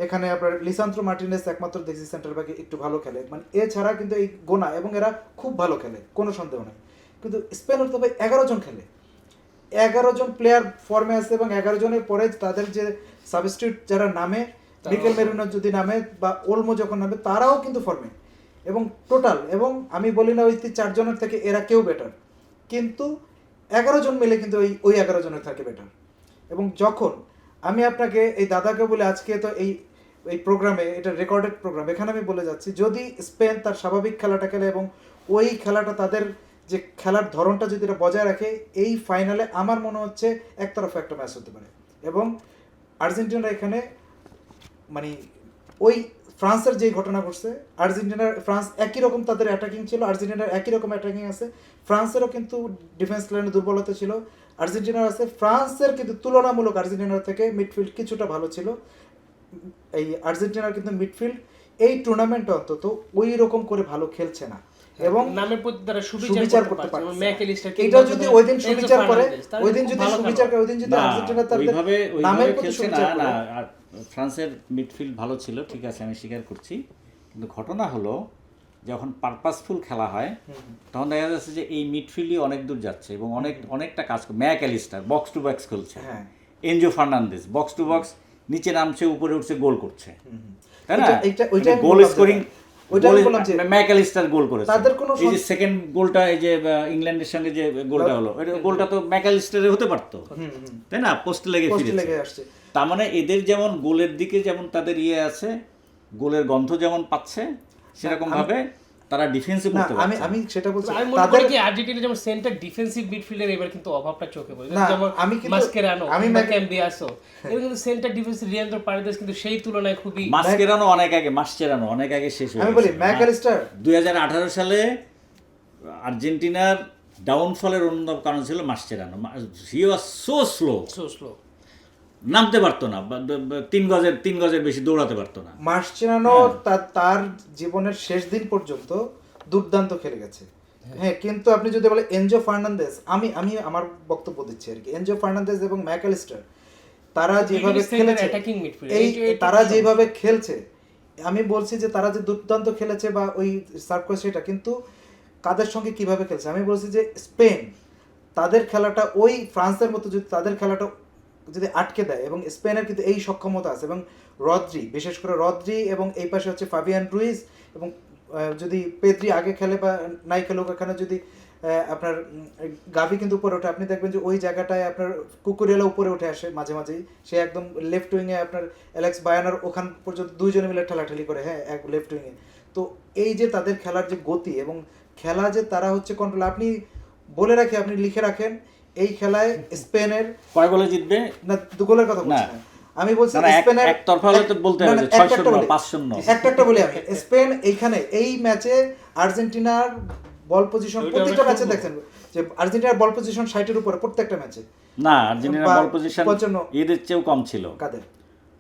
এখানে আপনার লিসান্দ্রো মার্টিনেজ একমাত্র দেখছি সেন্টার ব্যাকে একটু ভালো খেলে, মানে এছাড়া কিন্তু এই গোনা, এবং এরা খুব ভালো খেলে, কোনো সন্দেহ নাই। কিন্তু স্পেনের তো ভাই 11 জন খেলে, 11 জন প্লেয়ার ফর্মে আছে, এবং 11 জনের পরে তাদের যে সাবস্টিটিউট যারা নামে, মিকেল মেরিনো যদি নামে বা ওলমো যখন নামে, তারাও কিন্তু ফর্মে, এবং টোটাল, এবং আমি বলি না ওই 4 জনের থেকে এরা কেউ বেটার, কিন্তু 11 জন মিলে কিন্তু ওই 11 জনের থাকে বেটার। এবং যখন আমি আপনাকে এই দাদাকে বলে, আজকে তো এই প্রোগ্রামে, এটা রেকর্ডেড প্রোগ্রাম, এখানে আমি বলে যাচ্ছি, যদি স্পেন তার স্বাভাবিক খেলাটা খেলে এবং ওই খেলাটা তাদের যে খেলার ধরনটা যদি এটা বজায় রাখে, এই ফাইনালে আমার মনে হচ্ছে একতরফা একটা ম্যাচ হতে পারে। এবং আর্জেন্টিনা এখানে মানে ওই ফ্রান্সের যেই ঘটনা ঘটছে, ফ্রান্স একই রকম তাদের অ্যাটাকিং ছিল, আর্জেন্টিনার একই রকম অ্যাটাকিং আছে, ফ্রান্সেরও কিন্তু ডিফেন্স লাইনে দুর্বলতা ছিল, আর্জেন্টিনার আছে। ফ্রান্সের কিন্তু তুলনামূলক আর্জেন্টিনার থেকে মিডফিল্ড কিছুটা ভালো ছিল। এই আর্জেন্টিনার কিন্তু মিডফিল্ড এই টুর্নামেন্টে অন্তত ওই রকম করে ভালো খেলছে না, এবং নামের প্রতি তারা সুবিচার করতে পারছে। এটা যদি ওই দিন সুবিচার করে, ওই দিন যদি আর্জেন্টিনা তার নামের প্রতি সুবিচার করে। আর ফ্রান্সের মিডফিল্ড ভালো ছিল, ঠিক আছে, আমি স্বীকার করছি, কিন্তু ঘটনা হলো যখন পারপাসফুল খেলা হয়, তখন দেখা যাচ্ছে যে এই মিডফিল্ডই অনেক দূর যাচ্ছে, এবং অনেকটা কাজ করে। ম্যাকঅ্যালিস্টার বক্স টু বক্স খেলছে, Enzo Fernandez box to box, নিচে নামছে, উপরে উঠছে, গোল করছে, তাই না? গোল স্কোরিং, ম্যাকঅ্যালিস্টার গোল করেছে। এই যে সেকেন্ড গোলটা, এই যে ইংল্যান্ডের সঙ্গে যে গোলটা হলো, গোলটা তো ম্যাকঅ্যালিস্টারের হতে পারতো, তাই না? পোস্টে লেগে আসছে। তার মানে এদের যেমন গোলের দিকে যেমন তাদের ইয়ে আছে, গোলের গন্ধ যেমন পাচ্ছে, সেরকম ভাবে তারা ডিফেন্সে না করতে আমি পারছে। আমি সেটা বলছি আমি মনে তাদের করি কি আর্জেন্টিনা যেমন সেন্টার ডিফেন্সিভ মিডফিল্ডার এবার কিন্তু অভাবটা চোখে পড়ে, না, যেমন আমি কিন্তু- মাস্কেরানো, আমি ক্যাম্বিয়াসো, এরা কিন্তু সেন্টার ডিফেন্সিভ লিয়ান্ড্রো পারেদেস কিন্তু সেই তুলনায় খুবই মাস্কেরানো অনেক আগে শেষ হয়ে আমি বলি গেছে। ম্যাকঅ্যালিস্টার 2018 সালে আর্জেন্টিনার ডাউনফলের অন্যতম কারণ ছিল Mascherano. He was so slow, slow. নামতে পারতো না, 3 গজের বেশি দৌড়াতে পারতো না। মার্চেনানো তার জীবনের শেষ দিন পর্যন্ত দুর্দান্ত খেলে গেছে। হ্যাঁ, কিন্তু আপনি যদি বলেন এনজো ফার্নান্দেজ, আমি আমার বক্তব্য দিচ্ছি আর কি, এনজো ফার্নান্দেজ এবং ম্যাকঅ্যালিস্টার তারা যেভাবে খেলেছে, তারা যেভাবে খেলছে, আমি বলছি যে তারা যে দুর্দান্ত খেলেছে বা ওই সার্কো, সেটা কিন্তু কাদের সঙ্গে কিভাবে খেলছে, আমি বলছি যে স্পেন তাদের খেলাটা ওই ফ্রান্সের মতো যদি তাদের খেলাটা যদি আটকে দেয়, এবং স্পেনের কিন্তু এই সক্ষমতা আছে, এবং রদ্রি, বিশেষ করে রদ্রি, এবং এই পাশে হচ্ছে ফাবিয়ান রুইজ, এবং যদি পেদ্রি আগে খেলে বা নাই খেলুক, এখানে যদি আপনার গাভি কিন্তু উপরে ওঠে, আপনি দেখবেন যে ওই জায়গাটায় আপনার কুকুরেলা উপরে উঠে আসে মাঝে মাঝেই, সে একদম লেফট উইংয়ে আপনার অ্যালেক্স বায়ানার ওখান পর্যন্ত দুইজনে মিলে ঠেলাঠেলি করে, হ্যাঁ, এক লেফট উইংয়ে। তো এই যে তাদের খেলার যে গতি এবং খেলা যে তারা হচ্ছে কন্ট্রোল, আপনি বলে রাখি, আপনি লিখে রাখেন এই খেলায় স্পেনের কয় গোলে জিতবে? না, দু গোলের কথা বলছি না, আমি বলছি স্পেনের একতরফা হলে তো বলতে হবে 6-0 5-0 একটা বলি আমি, স্পেন এইখানে এই ম্যাচে আর্জেন্টিনার বল পজিশন প্রত্যেকটা ম্যাচে দেখেন যে আর্জেন্টিনার বল পজিশন 60-এর উপরে প্রত্যেকটা ম্যাচে। না, আর্জেন্টিনার বল পজিশন 55 এদের চেয়েও কম ছিল। কাদের?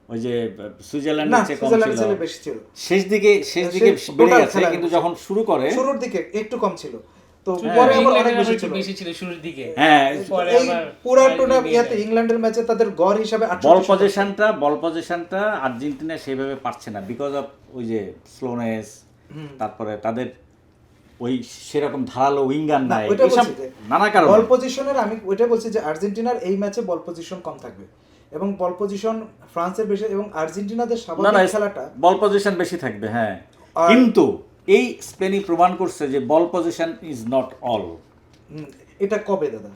ওই যে না, সুইজারল্যান্ডের চেয়ে কম সুইজারল্যান্ডের ছিল, চেয়ে বেশি ছিল। শেষ দিকে বেড়ে total গেছে, খেলার কিন্তু যখন শুরু করে শুরুর দিকে একটু কম ছিল, তো পরে আবার অনেক বেশি ছিল। বেশি ছিল শুরুর দিকে। হ্যাঁ, এই পুরো টুর্নামেন্টে ইংল্যান্ডের ম্যাচে তাদের গড় হিসাবে বল পজিশনটা আর্জেন্টিনা সেভাবে পারছে না, বিকজ অফ ওই যে স্লোনেস, তারপরে তাদের ওই সেরকম ধারালো উইঙ্গার নাই, ওইটা এসব বলছি যে নানা কারণে। বল পজিশনের আমি ওইটা বলছি যে আর্জেন্টিনার এই ম্যাচে বল পজিশন কম থাকবে, এবং বল পজিশন ফ্রান্সের বেশি, এবং আর্জেন্টিনাদের স্বাভাবিক খেলাটা বল পজিশন বেশি থাকবে, হ্যাঁ, আর- কিন্তু এই স্পেনই প্রমাণ করছে যে বল পজিশন ইজ নট অল। এটা কবে দাদা?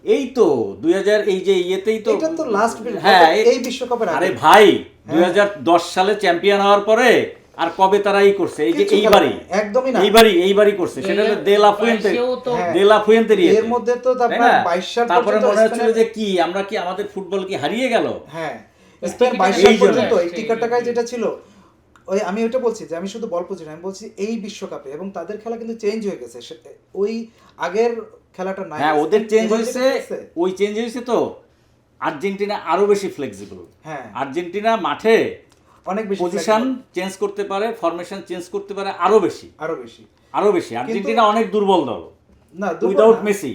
এই তো 2000 এই যে ইয়েতেই তো, এটা তো লাস্ট, হ্যাঁ, এই বিশ্বকাপের আগে। আরে ভাই 2010 সালে চ্যাম্পিয়ন হওয়ার পরে আর কবে তারা এই করছে, এই যে কিছু এইবারই, খেলা- একদমই না। এইবারই করছে, সেটা হলো দেলা ফুয়েন্তে, হ্যাঁ। দেলা ফুয়েন্তে এর মধ্যে তো আপনার 22 সাল তারপরে পর্যন্ত মনে হচ্ছিল স্পেনের- যে কি আমরা কি আমাদের ফুটবল কি হারিয়ে গেল। হ্যাঁ, স্পেন 22 সাল এই জন্য। পর্যন্ত এই টিকাটাকায় যেটা ছিল, ওই আমি ওইটা বলছি যে আমি শুধু বল পজিশন, আমি বলছি এই বিশ্বকাপে, এবং তাদের খেলা কিন্তু চেঞ্জ হয়ে গেছে, ওই আগের খেলাটা নাই। হ্যাঁ, ওদের চেঞ্জ এবার হয়েছে, যেটা হয়েছে, ওই চেঞ্জ হয়েছে তো আর্জেন্টিনা আরো বেশি ফ্লেক্সিবল। হ্যাঁ, আর্জেন্টিনা মাঠে অনেক বেশি পজিশন flexible, চেঞ্জ করতে পারে, ফরমেশন চেঞ্জ করতে পারে আরো বেশি। আরো বেশি। আর্জেন্টিনা অনেক দুর্বল দল, না, দুর্বল উইদাউট না। মেসি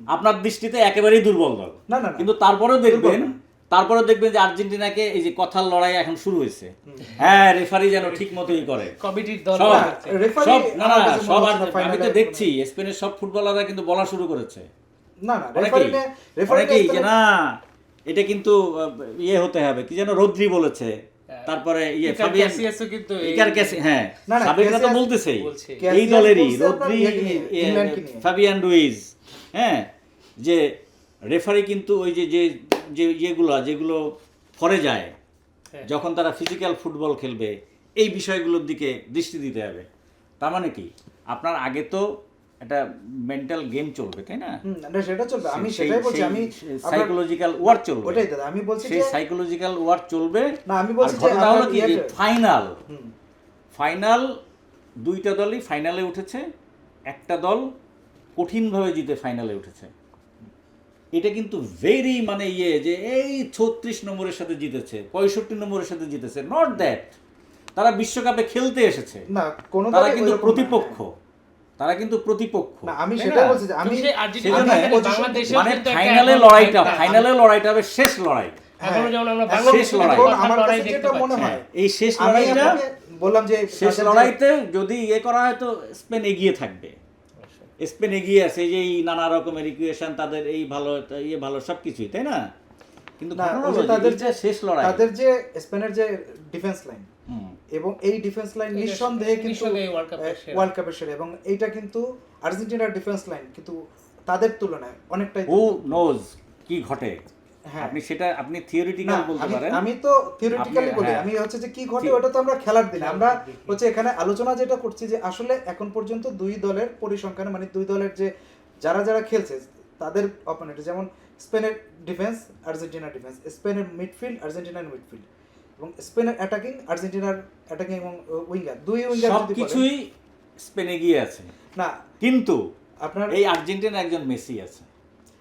আপনার দৃষ্টিতে একেবারেই দুর্বল দল, না, কিন্তু তারপরেও দেখবেন যে আর্জেন্টিনাকে এই যে কথার লড়াই এখন শুরু হয়েছে, হ্যাঁ, রেফারি যেন ঠিক মতোই করে, কমিটির দল সব আছে। রেফারি সব না আমার কাছে সব মনে হচ্ছে না আমি তো ফাইনালে দেখছি স্পেনের সব ফুটবলাররা কিন্তু বলা শুরু করেছে, না, অনেকেই যে না এটা কিন্তু ইয়ে হতে হবে, কি যেন রদ্রি বলেছে, তারপরে ইয়ে ইকার ফাবিয়ান, ক্যাসিয়াসও কিন্তু ইকার ক্যাসি, হ্যাঁ, না, সাবেকরা তো ক্যাসিয়াস বলতেছেই বলছে। এই ক্যাসিয়াস দলেরই বলছে আপনার রদ্রি, ইয়েকে নিয়ে, ইংল্যান্ডকে নিয়ে। ফাবিয়ান রুইজ, হ্যাঁ, যে রেফারি কিন্তু ওই যে যে যে যেগুলো ফরে যায়, হ্যাঁ। যখন তারা ফিজিক্যাল ফুটবল খেলবে, এই বিষয়গুলোর দিকে দৃষ্টি দিতে হবে। তার মানে কি আপনার আগে তো একটা মেন্টাল গেম চলবে, তাই না? না, সেটা চলবে, আমি সেটাই বলছি, আমি সাইকোলজিক্যাল ওয়ার চলবে, ওটাই দাদা আমি বলছি সেই যে সাইকোলজিক্যাল ওয়ার চলবে। না, আমি বলছি আর যে ঘটনা হলো আপনার কি যে ইয়েটা- ফাইনাল দুইটা দলই ফাইনালে উঠেছে, একটা দল কঠিনভাবে জিতে ফাইনালে উঠেছে। এটা কিন্তু ভেরি মানে ইয়ে যে এই 36 নম্বরের সাথে জিতেছে, 65 নম্বরের সাথে জিতেছে, নট দ্যাট তারা বিশ্বকাপে খেলতে এসেছে, না, কোনো তারা দলই কিন্তু ওইরকম না। প্রতিপক্ষ। না, আমি তাই সেটাই না? বলছি যে আমি কিন্তু সেই আর্জেন্টিনা সেজন্য এখানে position- বাংলাদেশেও মানে কিন্তু একটা ফাইনালে এমন লড়াইটা একটা- হবে শেষ লড়াই। এখনো যেমন আমরা হ্যাঁ, বাংলাদেশে শেষ লড়াই। কিন্তু আমার কথার লড়াই কাছে দেখতে যেটা মনে পাচ্ছি। হয়, এই শেষ আমি লড়াইটা, আপনাকে বললাম যে শেষ তাদের যে- লড়াইতে যদি ইয়ে করা হয় তো স্পেন এগিয়ে থাকবে। স্পেন এগিয়ে আছে, এই যে এই নানা রকমের ইকুয়েশন, তাদের এই ভালো ইয়ে ভালো সবকিছুই, তাই না? কিন্তু না, ঘটনা ওই যে হলো যে তাদের এইটা শেষ লড়াই। তাদের যে স্পেনের যে ডিফেন্স লাইন, হুম। এবং এই ডিফেন্স লাইন এটা নিঃসন্দেহে কিন্তু নিঃসন্দেহে ওয়ার্ল্ড কাপের সেরা। এবং এইটা কিন্তু আর্জেন্টিনার ডিফেন্স লাইন কিন্তু তাদের তুলনায় অনেকটাই হু নোজ কি ঘটে, হ্যাঁ। আপনি সেটা আপনি থিওরিটিক্যাল না, বলতে আমি পারেন। আমি তো থিওরিটিক্যালি আপনি- বলি, হ্যাঁ। আমি হচ্ছে যে কি ঘটে ঠিক। ওটা তো আমরা খেলার দিনে আমরা হচ্ছে এখানে আলোচনা যেটা করছি যে আসলে এখন পর্যন্ত দুই দলের পরিসংখ্যান মানে দুই দলের যে যারা যারা খেলছে তাদের অপোনেন্ট, যেমন স্পেনের ডিফেন্স আর্জেন্টিনার ডিফেন্স, স্পেনের মিডফিল্ড আর্জেন্টিনার মিডফিল্ড, এবং স্পেনের অ্যাটাকিং আর্জেন্টিনার অ্যাটাকিং এবং উইঙ্গার, দুই উইঙ্গার সব যদি বলেন, কিছুই স্পেনে গিয়ে আছে, না কিন্তু আপনার এই আর্জেন্টিনার একজন মেসি আছে,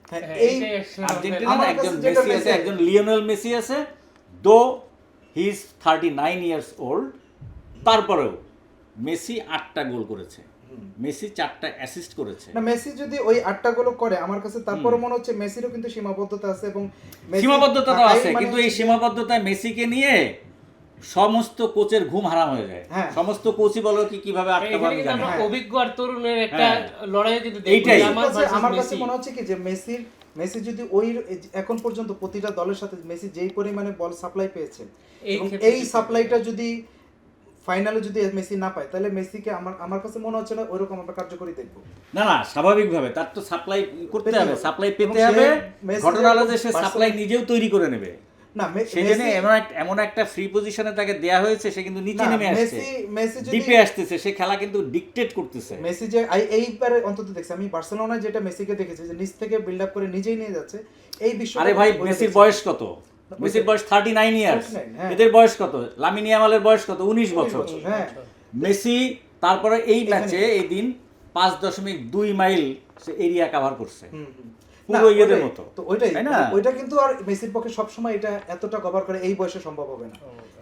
হ্যাঁ, হ্যাঁ, এই এটাই আসলে আর্জেন্টিনার আমার একজন কাছে যেটা মেসি আছে, মেসি- একজন লিওনেল মেসি আছে, দো হি ইজ 39 ইয়ার্স ওল্ড, তারপরেও মেসি 8টা গোল করেছে, মেসি 4টা অ্যাসিস্ট করেছে। না মেসি যদি ওই 8টা গোল করে আমার কাছে তারপরে মনে হচ্ছে মেসিরও কিন্তু সীমাবদ্ধতা আছে, এবং মেসি সীমাবদ্ধতা তো ঢাকাই আছে, মানে কিন্তু এই হচ্ছে যে- সীমাবদ্ধতায় মেসিকে নিয়ে সমস্ত কোচের ঘুম হারাম হয়ে যায়। হ্যাঁ। সমস্ত কোচই বলো কি কিভাবে আটকাবো এখানে আমি কিন্তু জানি আমরা না। হ্যাঁ। অভিজ্ঞ আর তরুণের একটা হ্যাঁ। লড়াই কিন্তু এইটাই। দেখবো, আমার versus আমার কাছে মেসি। মনে হচ্ছে কি যে মেসি যদি ওই এখন পর্যন্ত প্রতিটা দলের সাথে মেসি যেই পরিমাণে বল সাপ্লাই পেয়েছে এই এবং ক্ষেত্রে এই যদি- সাপ্লাইটা যদি ফাইনালে যদি মেসি না পায় তাহলে মেসিকে আমার কাছে মনে হচ্ছে না ওইরকম আমরা কার্যকরী দেখবো। না না, স্বাভাবিকভাবে তার তো সাপ্লাই করতে পেতে হবে, হবে। সাপ্লাই এবং পেতে সে হবে। মেসি ঘটনা হলো যে সে বার্সেলোনা- সাপ্লাই নিজেও তৈরি করে নেবে, না সেই জন্য এমন একটা ফ্রি পজিশনে তাকে দেয়া হয়েছে, সে কিন্তু নিচে নেমে আসছে, মেসি যদি ডিপে আসতেছে, সে খেলা কিন্তু ডিকটেট করতেছে। মেসি যে এইবারে অন্তত দেখছি আমি বার্সেলোনায় যেটা মেসিকে দেখেছি যে নিচ থেকে বিল্ড আপ করে নিজেই নিয়ে যাচ্ছে এই বিষয়। আরে ভাই, মেসির বয়স কত? মেসির বয়স 39 ইয়ার্স, 39, হ্যাঁ। এদের বয়স কত? লামিন ইয়ামালের বয়স কত? 19 বছর। হ্যাঁ মেসি তারপরে এই ম্যাচে এই দিন 5.2 মাইল সে এরিয়া কভার করছে, হুম, হুম। পুরো না, ইয়েদের ওইটাই, মতো, তো ওইটাই তাই না? ওইটা কিন্তু আর মেসির পক্ষে সবসময় এটা এতটা কভার করে এই বয়সে সম্ভব হবে না।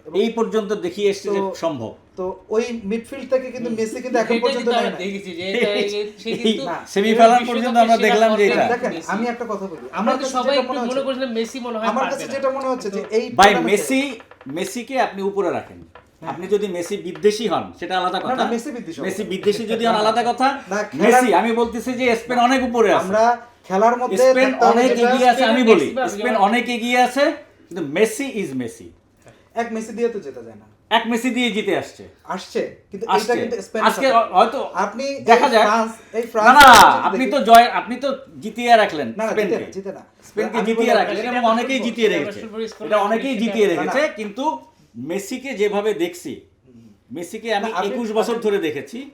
এবং এই পর্যন্ত দেখিয়ে এসছে যে তো- সম্ভব। তো ওই মিডফিল্ড থেকে কিন্তু মেসি কিন্তু এখন এটাই পর্যন্ত কিন্তু নেয় আমরা না। দেখেছি যে সে কিন্তু না, সেমিফাইনাল বিশ্বকাপে পর্যন্ত আমরা সেরা দেখলাম যে করতে এটা। দেখেন মেসি। আমি একটা কথা বলি, আমরা আমার তো কাছে সবাই যেটা একটু মনে মনে হচ্ছে করেছিলাম মেসি মনে হয় আমার পারবে কাছে না। যেটা মনে হচ্ছে যে এই ভাই tournament-এ- মেসিকে আপনি উপরে রাখেন, আপনি যদি মেসি বিদ্বেষী হন সেটা আলাদা কথা। না, মেসি বিদ্বেষী মেসি হবে। বিদ্বেষী যদি হন আলাদা কথা। না, খেলার- মেসি, আমি বলতেছি যে স্পেন অনেক উপরে আছে, আমরা খেলার মধ্যে স্পেন থাকতে হবে অনেক যেটা- এগিয়ে আছে, আমি বলি স্পেনের স্পেন maximum- অনেক এগিয়ে আছে, কিন্তু মেসি ইজ মেসি। এক মেসি দিয়ে তো জেতা যায় না, এক মেসি দিয়ে জিতে আসছে, আসছে কিন্তু এটা আসছে কিন্তু স্পেনের আজকে সাথে- হয়তো আপনি দেখা এই যাক। এই না ফ্রান্স না, আপনি তো জিতিয়ে রাখলেন না, স্পেনকে, জিতে না স্পেনকে আমি জিতিয়ে বলি- রাখলেন এবং অনেকেই জিতিয়ে রেখেছে, এটা অনেকেই জিতিয়ে রেখেছে, কিন্তু মেসিকে যেভাবে দেখছি, মেসিকে আমি না, আপনি- 21 বছর ধরে দেখেছি,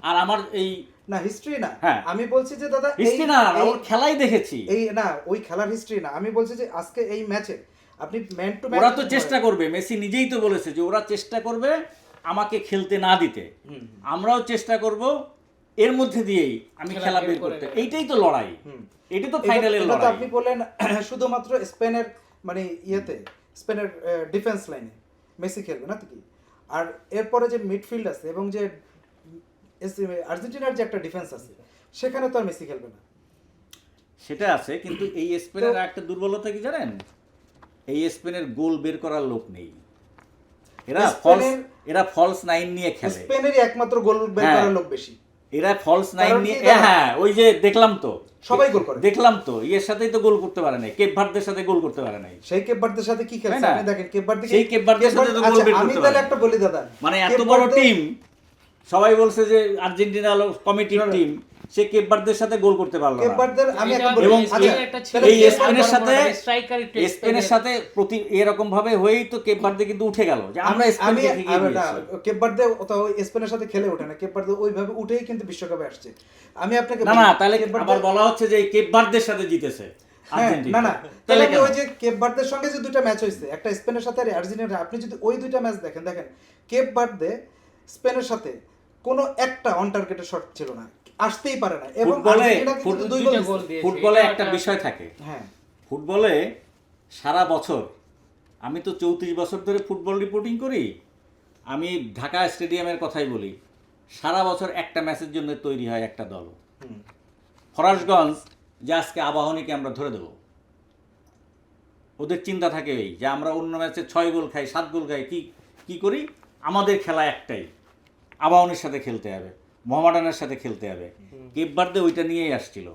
আর আমার এই না হিস্ট্রি না, হ্যাঁ। আমি বলছি যে দাদা হিস্ট্রি না, ওর খেলাই দেখেছি। এই না ওই খেলার হিস্ট্রি না, আমি বলছি যে আজকে এই ম্যাচে আপনি ম্যান টু ম্যান ওরা তো চেষ্টা করবে, মেসি নিজেই তো বলেছে যে ওরা চেষ্টা করবে আমাকে খেলতে না দিতে, আমরাও চেষ্টা করব এর মধ্যে দিয়েই আমি খেলা খেলা বের বের করে করতে। নেওয়া। এইটাই তো লড়াই, এটাই তো ফাইনালের এটা তো লড়াই। আপনি বললেন শুধুমাত্র স্পেনের মানে ইয়েতে স্পেনের ডিফেন্স লাইনে মেসি খেলবে না তো কি, আর এরপরে যে মিডফিল্ড আছে এবং যে আর্জেন্টিনার যে একটা ডিফেন্স আছে সেখানে তো আর মেসি খেলবে না। সেটা আছে, কিন্তু এই স্পেনের একটা দুর্বলতা কি জানেন? এই স্পেনের গোল বের করার লোক নেই, এরা ফলস নাইন নিয়ে খেলে, স্পেনেরই একমাত্র গোল বের হ্যাঁ। করার লোক বেশি, এরা ফলস নাইন কারণ নিয়ে কি জানেন? হ্যাঁ, ওই যে দেখলাম তো, সবাই গোল করে। দেখলাম তো, ইয়ের সাথেই তো গোল করতে পারে নাই, কেপ ভার্দের সাথে গোল করতে পারে নাই। সেই কেপবার্দের সাথে কি খেলছে তাই না? আপনি দেখেন, কেপবার্দ সেই কেপবার্দের সাথে তো গোল বের আমি করতে তাহলে পারে। একটা বলি দাদা, মানে এত বড় কেপবার্দে- টিম, সবাই বলছে যে আর্জেন্টিনা হলো কমিটির টিম, সে কেপ ভার্দের সাথে গোল করতে পারলো না। কেপবার্দের আমি এটা একটা বলি, এবং আচ্ছা, স্পেনের একটা ছিল, তাহলে এই কেপবার্দ- স্পেনের সাথে স্ট্রাইকার একটু স্পেনের সাথে প্রতি এরকম ভাবে হয়েই তো কেপ ভার্দে কিন্তু উঠে গেল যে আমরা আমি স্পেনকে এগিয়ে দিয়েছি। কেপবার্দে ওই স্পেনের সাথে খেলে ওঠে না, কেপবার্দে ওইভাবে উঠেই কিন্তু বিশ্বকাপে আসছে। আমি আপনাকে না বলি, না, তাহলে কেপবার্দে- আবার বলা হচ্ছে যে এই কেপ ভার্দের সাথে জিতেছে হ্যাঁ, আর্জেন্টিনা। না না তাহলে তাহলে আমি কেন? ওই যে কেপবার্দের সঙ্গে যে দুইটা ম্যাচ হয়েছে, একটা স্পেনের সাথে আর আর্জেন্টিনা, আপনি যদি ওই দুইটা ম্যাচ দেখেন কেপবার্দে স্পেনের সাথে কোনো একটা অন টার্গেটের শট ছিল না, আসতেই পারে না, এবং ফুটবলে আর্জেন্টিনা কিন্তু দুই গোল দুইটা দিছে। গোল দিয়েছে। ফুটবলে এটা একটা একটা- বিষয় থাকে, হ্যাঁ ফুটবলে সারা বছর, আমি তো 34 বছর ধরে ফুটবল রিপোর্টিং করি, আমি ঢাকা স্টেডিয়ামের কথাই বলি, সারা বছর একটা ম্যাচের জন্য তৈরি হয় একটা দল। হুম। ফরাসগঞ্জ যে আজকে আবাহনীকে আমরা ধরে দেব, ওদের চিন্তা থাকে এই যে আমরা অন্য ম্যাচে 6 গোল খাই, 7 গোল খাই, কি করি, আমাদের খেলা একটাই, আবাহনীর সাথে খেলতে হবে, মোহামেডানের সাথে খেলতে হবে। কেপ ভার্দে ওইটা নিয়েই আসছিল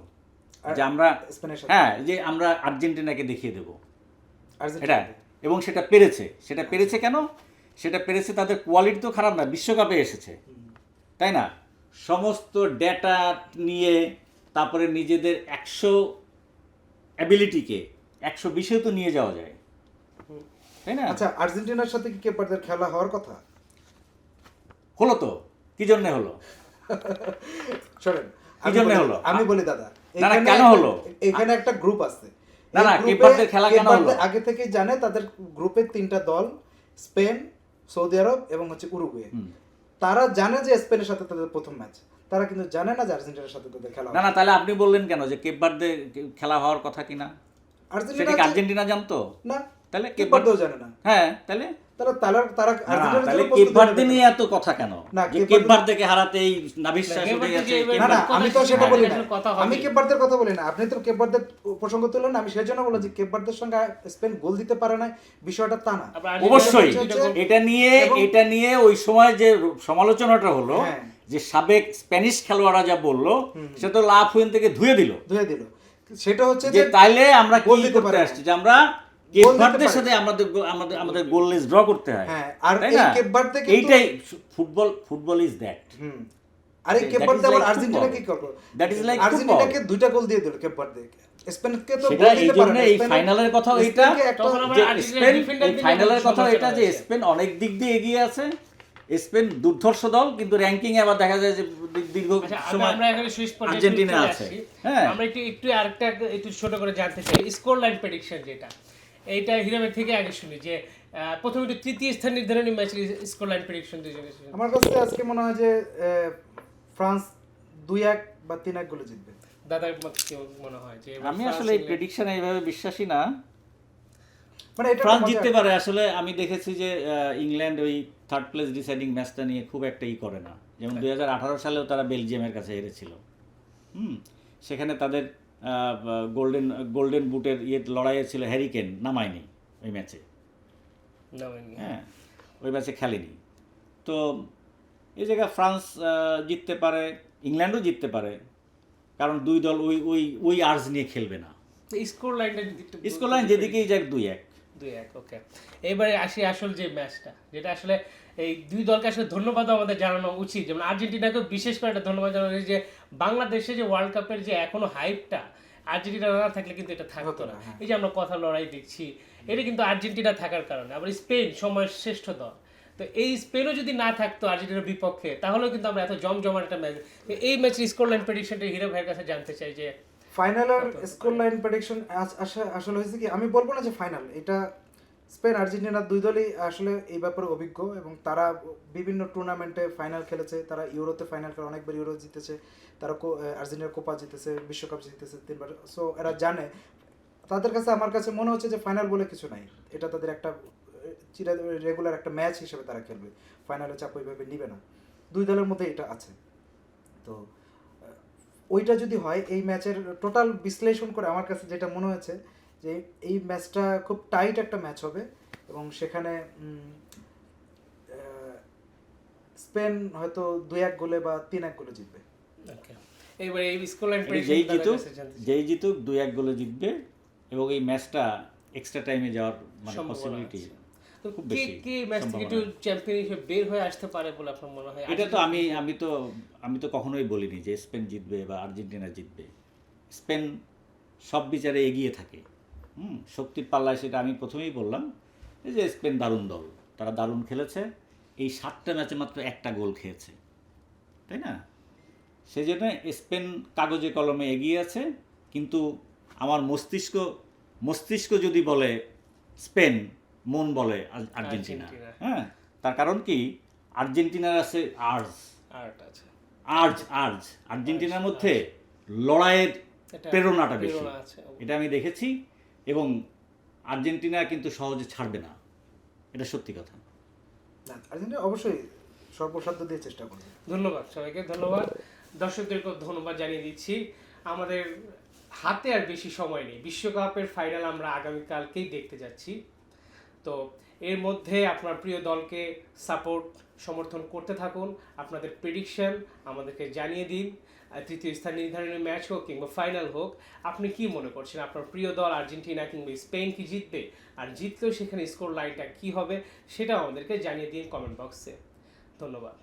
আর যে আমরা স্পেনের সাথে হ্যাঁ, যে আমরা আর্জেন্টিনাকে দেখিয়ে দেব এটা, আর্জেন্টিনা এবং সেটা পেরেছে। সেটা পেরেছে কেন? সেটা পেরেছে, তাদের কোয়ালিটি তো খারাপ না, বিশ্বকাপে এসেছে, তাই না? সমস্ত ডেটা নিয়ে তারপরে নিজেদের 100 অ্যাবিলিটিকে 120-এও তো নিয়ে যাওয়া যায়, তাই না? আচ্ছা, আর্জেন্টিনার সাথে কি কেপারদের খেলা হওয়ার কথা? হলো তো, কি জন্য হলো? শোনেন, কি জন্য হলো? আমি বলি দাদা, না, না, কেন হলো? এখানে একটা গ্রুপ আছে। না, না, এই গ্রুপে কেপারদের খেলা কেন হলো? কেপারদের আগে থেকেই জানে তাদের গ্রুপের 3টা দল, স্পেন, সৌদি আরব এবং হচ্ছে উরুগুয়ে। তারা জানে যে স্পেনের সাথে তাদের প্রথম ম্যাচ, তারা কিন্তু জানে না যে আর্জেন্টিনার সাথে তাদের খেলা না, না, তাহলে আপনি বললেন কেন যে কেপ ভার্দে খেলা হওয়ার কথা কিনা? সেটা কি আর্জেন্টিনা জানতো? না, তাহলে কেপ কেপারদেও জানে না। হ্যাঁ, তাহলে তারা তারা তারা না, আর্জেন্টিনার তাহলে জন্য কেপ প্রস্তুতি ভার্দে নেবে নিয়ে না। এত কথা কেন? না, যে কেপ কেপ ভার্দে- ভার্দেকে হারাতেই নাভিশ্বাস কেপ উঠে ভার্দে গেছে। যে এবার- না, না, আমি তো সেটা বলি না। কথা হয়নি। আমি কেপবার্দের কথা বলি না, আপনি তো কেপবার্দের প্রসঙ্গ তুললেন। আমি সেই জন্য বললাম যে কেপবার্দের সঙ্গে স্পেন গোল দিতে পারে না, বিষয়টা তা না। আবার আর্জেন্টিনা অবশ্যই হচ্ছে- এটা নিয়ে ওই সময় যে সমালোচনাটা হলো, হ্যাঁ। যে সাবেক স্প্যানিশ খেলোয়াড়রা যা বললো, সে তো লাভ হুইন থেকে ধুয়ে দিল ধুয়ে দিল। সেটা হচ্ছে যে যে তাইলে আমরা গোল কি দিতে করতে পারে না। আসছি, যে আমরা কেপ গোল দিতে ভার্দের পারে সাথে না। আমাদের গোললেস ড্র করতে হয়। হ্যাঁ, আর তাই এই না? কেপ ভার্দে কিন্তু- এইটাই ফুটবল ইজ দ্যাট। আর এই That কেপবার্দে is আবার like আর্জেন্টিনা football. কি করলো? That is like আর্জেন্টিনাকে football. 2টা গোল দিয়ে দিল কেপবার্দে। স্পেনকে তো সেটা গোল এই দিতে পারে জন্য না। এই ফাইনালের কথা এটা, স্পেনকে একটা- তখন আবার যে আর্জেন্টিনার স্পেন defender এই নিয়ে ফাইনালের কথা সমালোচনা এটা যে হয়েছে। স্পেন অনেক দিক দিয়ে এগিয়ে আছে। স্পেন দুর্ধর্ষ দল, কিন্তু র্যাঙ্কিং এ আবার দেখা যায় যে দীর্ঘ আচ্ছা, সময় আমরা এখানে শেষ পর্যায়ে আর্জেন্টিনা চলে আছে। আসছি। হ্যাঁ। আমরা একটু আরেকটা একটু ছোট করে জানতে চাই, স্কোর লাইন প্রেডিকশন যেটা, এইটা হিরামের থেকে আগে শুনি যে প্রথমে একটু তৃতীয় স্থান নির্ধারণী ম্যাচের স্কোর লাইন প্রেডিকশন দুজনে শুনি। আমার কাছে আজকে মনে হয় যে ফ্রান্স 2-1 বা 3-1 গোলে জিতবে। দাদার মত কি মনে হয় যে এবার আমি ফ্রান্স আসলে এই ইংল্যান্ড- প্রেডিকশন এইভাবে বিশ্বাসী না। মানে এটা ফ্রান্স মজা- জিততে পারে। আসলে আমি দেখেছি যে ইংল্যান্ড ওই থার্ড প্লেস ডিসাইডিং ম্যাচটা নিয়ে খুব একটা করে না। যেমন 2018 সালেও তারা বেলজিয়ামের কাছে হেরেছিল। সেখানে তাদের গোল্ডেন বুটের লড়াইয়ে ছিল, হ্যারিকেন নামায়নি ওই ম্যাচে। না, মানে- হ্যাঁ, ওই ম্যাচে খেলেনি। তো এই জায়গায় ফ্রান্স জিততে পারে, ইংল্যান্ডও জিততে পারে, কারণ দুই দল ওই আর্জ নিয়ে খেলবে না। স্কোর লাইনটা যদি একটু স্কোর লাইন যেদিকেই যাক 2-1। 2-1, ওকে। এবারে আসি আসল যে ম্যাচটা, যেটা আসলে এই দুই দলকে আসলে ধন্যবাদও আমাদের জানানো উচিত। যেমন আর্জেন্টিনাকে বিশেষ করে একটা ধন্যবাদ জানানো উচিত যে বাংলাদেশে যে ওয়ার্ল্ড কাপের যে এখনো হাইপটা, আর্জেন্টিনা না থাকলে কিন্তু এটা থাকতো না। এই যে আমরা কথা লড়াই দেখছি, এটা কিন্তু আর্জেন্টিনা থাকার কারণে। আবার স্পেন সময়ের শ্রেষ্ঠ দল, তো এই স্পেনও যদি না থাকতো আর্জেন্টিনার বিপক্ষে, তাহলেও কিন্তু আমরা এত জমজমাট একটা ম্যাচ। এই ম্যাচের স্কোর লাইন প্রেডিকশনটা হিরো ভাইয়ের কাছে জানতে চাই যে ফাইনালের স্কোর লাইন প্রেডিকশন আসলে হয়েছে কি, আমি বলবো না যে ফাইনাল, এটা স্পেন আর্জেন্টিনা দুই দলই আসলে এই ব্যাপারে অভিজ্ঞ এবং তারা বিভিন্ন টুর্নামেন্টে ফাইনাল খেলেছে। তারা ইউরোতে ফাইনাল খেলে অনেকবার ইউরো জিতেছে, তারা আর্জেন্টিনার কোপা জিতেছে, বিশ্বকাপ জিতেছে 3বার। সো এরা জানে, তাদের কাছে আমার কাছে মনে হচ্ছে যে ফাইনাল বলে কিছু নাই, এটা তাদের একটা রেগুলার একটা ম্যাচ হিসেবে তারা খেলবে। ফাইনালে চাপ ওইভাবে নিবে না, দুই দলের মধ্যে এটা আছে। তো ওইটা যদি হয়, এই ম্যাচের টোটাল বিশ্লেষণ করে আমার কাছে যেটা মনে হয়েছে যে এই ম্যাচটা খুব টাইট একটা ম্যাচ হবে এবং সেখানে স্পেন হয়তো 2-1 গোলে বা 3-1 গোলে জিতবে। ওকে, এবারে এই স্কোর লাইন যেই জিতুক 2-1 গোলে জিতবে, এবং এই ম্যাচটা এক্সট্রা টাইমে যাওয়ার মানে পসিবিলিটি খুব বেশি। কি ম্যাচ থেকে একটু চ্যাম্পিয়ন হিসেবে বের হয়ে আসতে পারে বলে আপনার মনে হয়? এটা তো আমি তো কখনোই বলিনি যে স্পেন জিতবে বা আর্জেন্টিনা জিতবে। স্পেন সব বিচারে এগিয়ে থাকে। শক্তির পাল্লায় সেটা আমি প্রথমেই বললাম যে স্পেন দারুণ দল, তারা দারুণ খেলেছে। এই 7টা ম্যাচে মাত্র 1টা গোল খেয়েছে, তাই না? সেই জন্য স্পেন কাগজে কলমে এগিয়ে আছে। কিন্তু আমার মস্তিষ্ক যদি বলে স্পেন, মন বলে আর্জেন্টিনা। হ্যাঁ, তার কারণ কি, আর্জেন্টিনার আছে আর্জ আর্জেন্টিনার মধ্যে লড়াইয়ের প্রেরণাটা বেশি, এটা আমি দেখেছি। এবং আর্জেন্টিনা কিন্তু সহজে ছাড়বে না, এটা সত্যি কথা। আর্জেন্টিনা অবশ্যই সর্বসাধ্য দিয়ে চেষ্টা করবে। ধন্যবাদ সবাইকে, ধন্যবাদ দর্শকদেরকে ধন্যবাদ জানিয়ে দিচ্ছি। আমাদের হাতে আর বেশি সময় নেই, বিশ্বকাপের ফাইনাল আমরা আগামীকালকেই দেখতে যাচ্ছি। তো এর মধ্যে আপনার প্রিয় দলকে সমর্থন করতে থাকুন, আপনাদের প্রেডিকশন আমাদেরকে জানিয়ে দিন। তৃতীয় স্থান নির্ধারণী ম্যাচ হোক কিংবা ফাইনাল হোক, আপনি কি মনে করছেন আপনার প্রিয় দল আর্জেন্টিনা কিংবা স্পেন কি জিতবে? আর জিতলেও সেখানে স্কোর লাইনটা কি হবে সেটাও আমাদেরকে জানিয়ে দিন কমেন্ট বক্সে। ধন্যবাদ।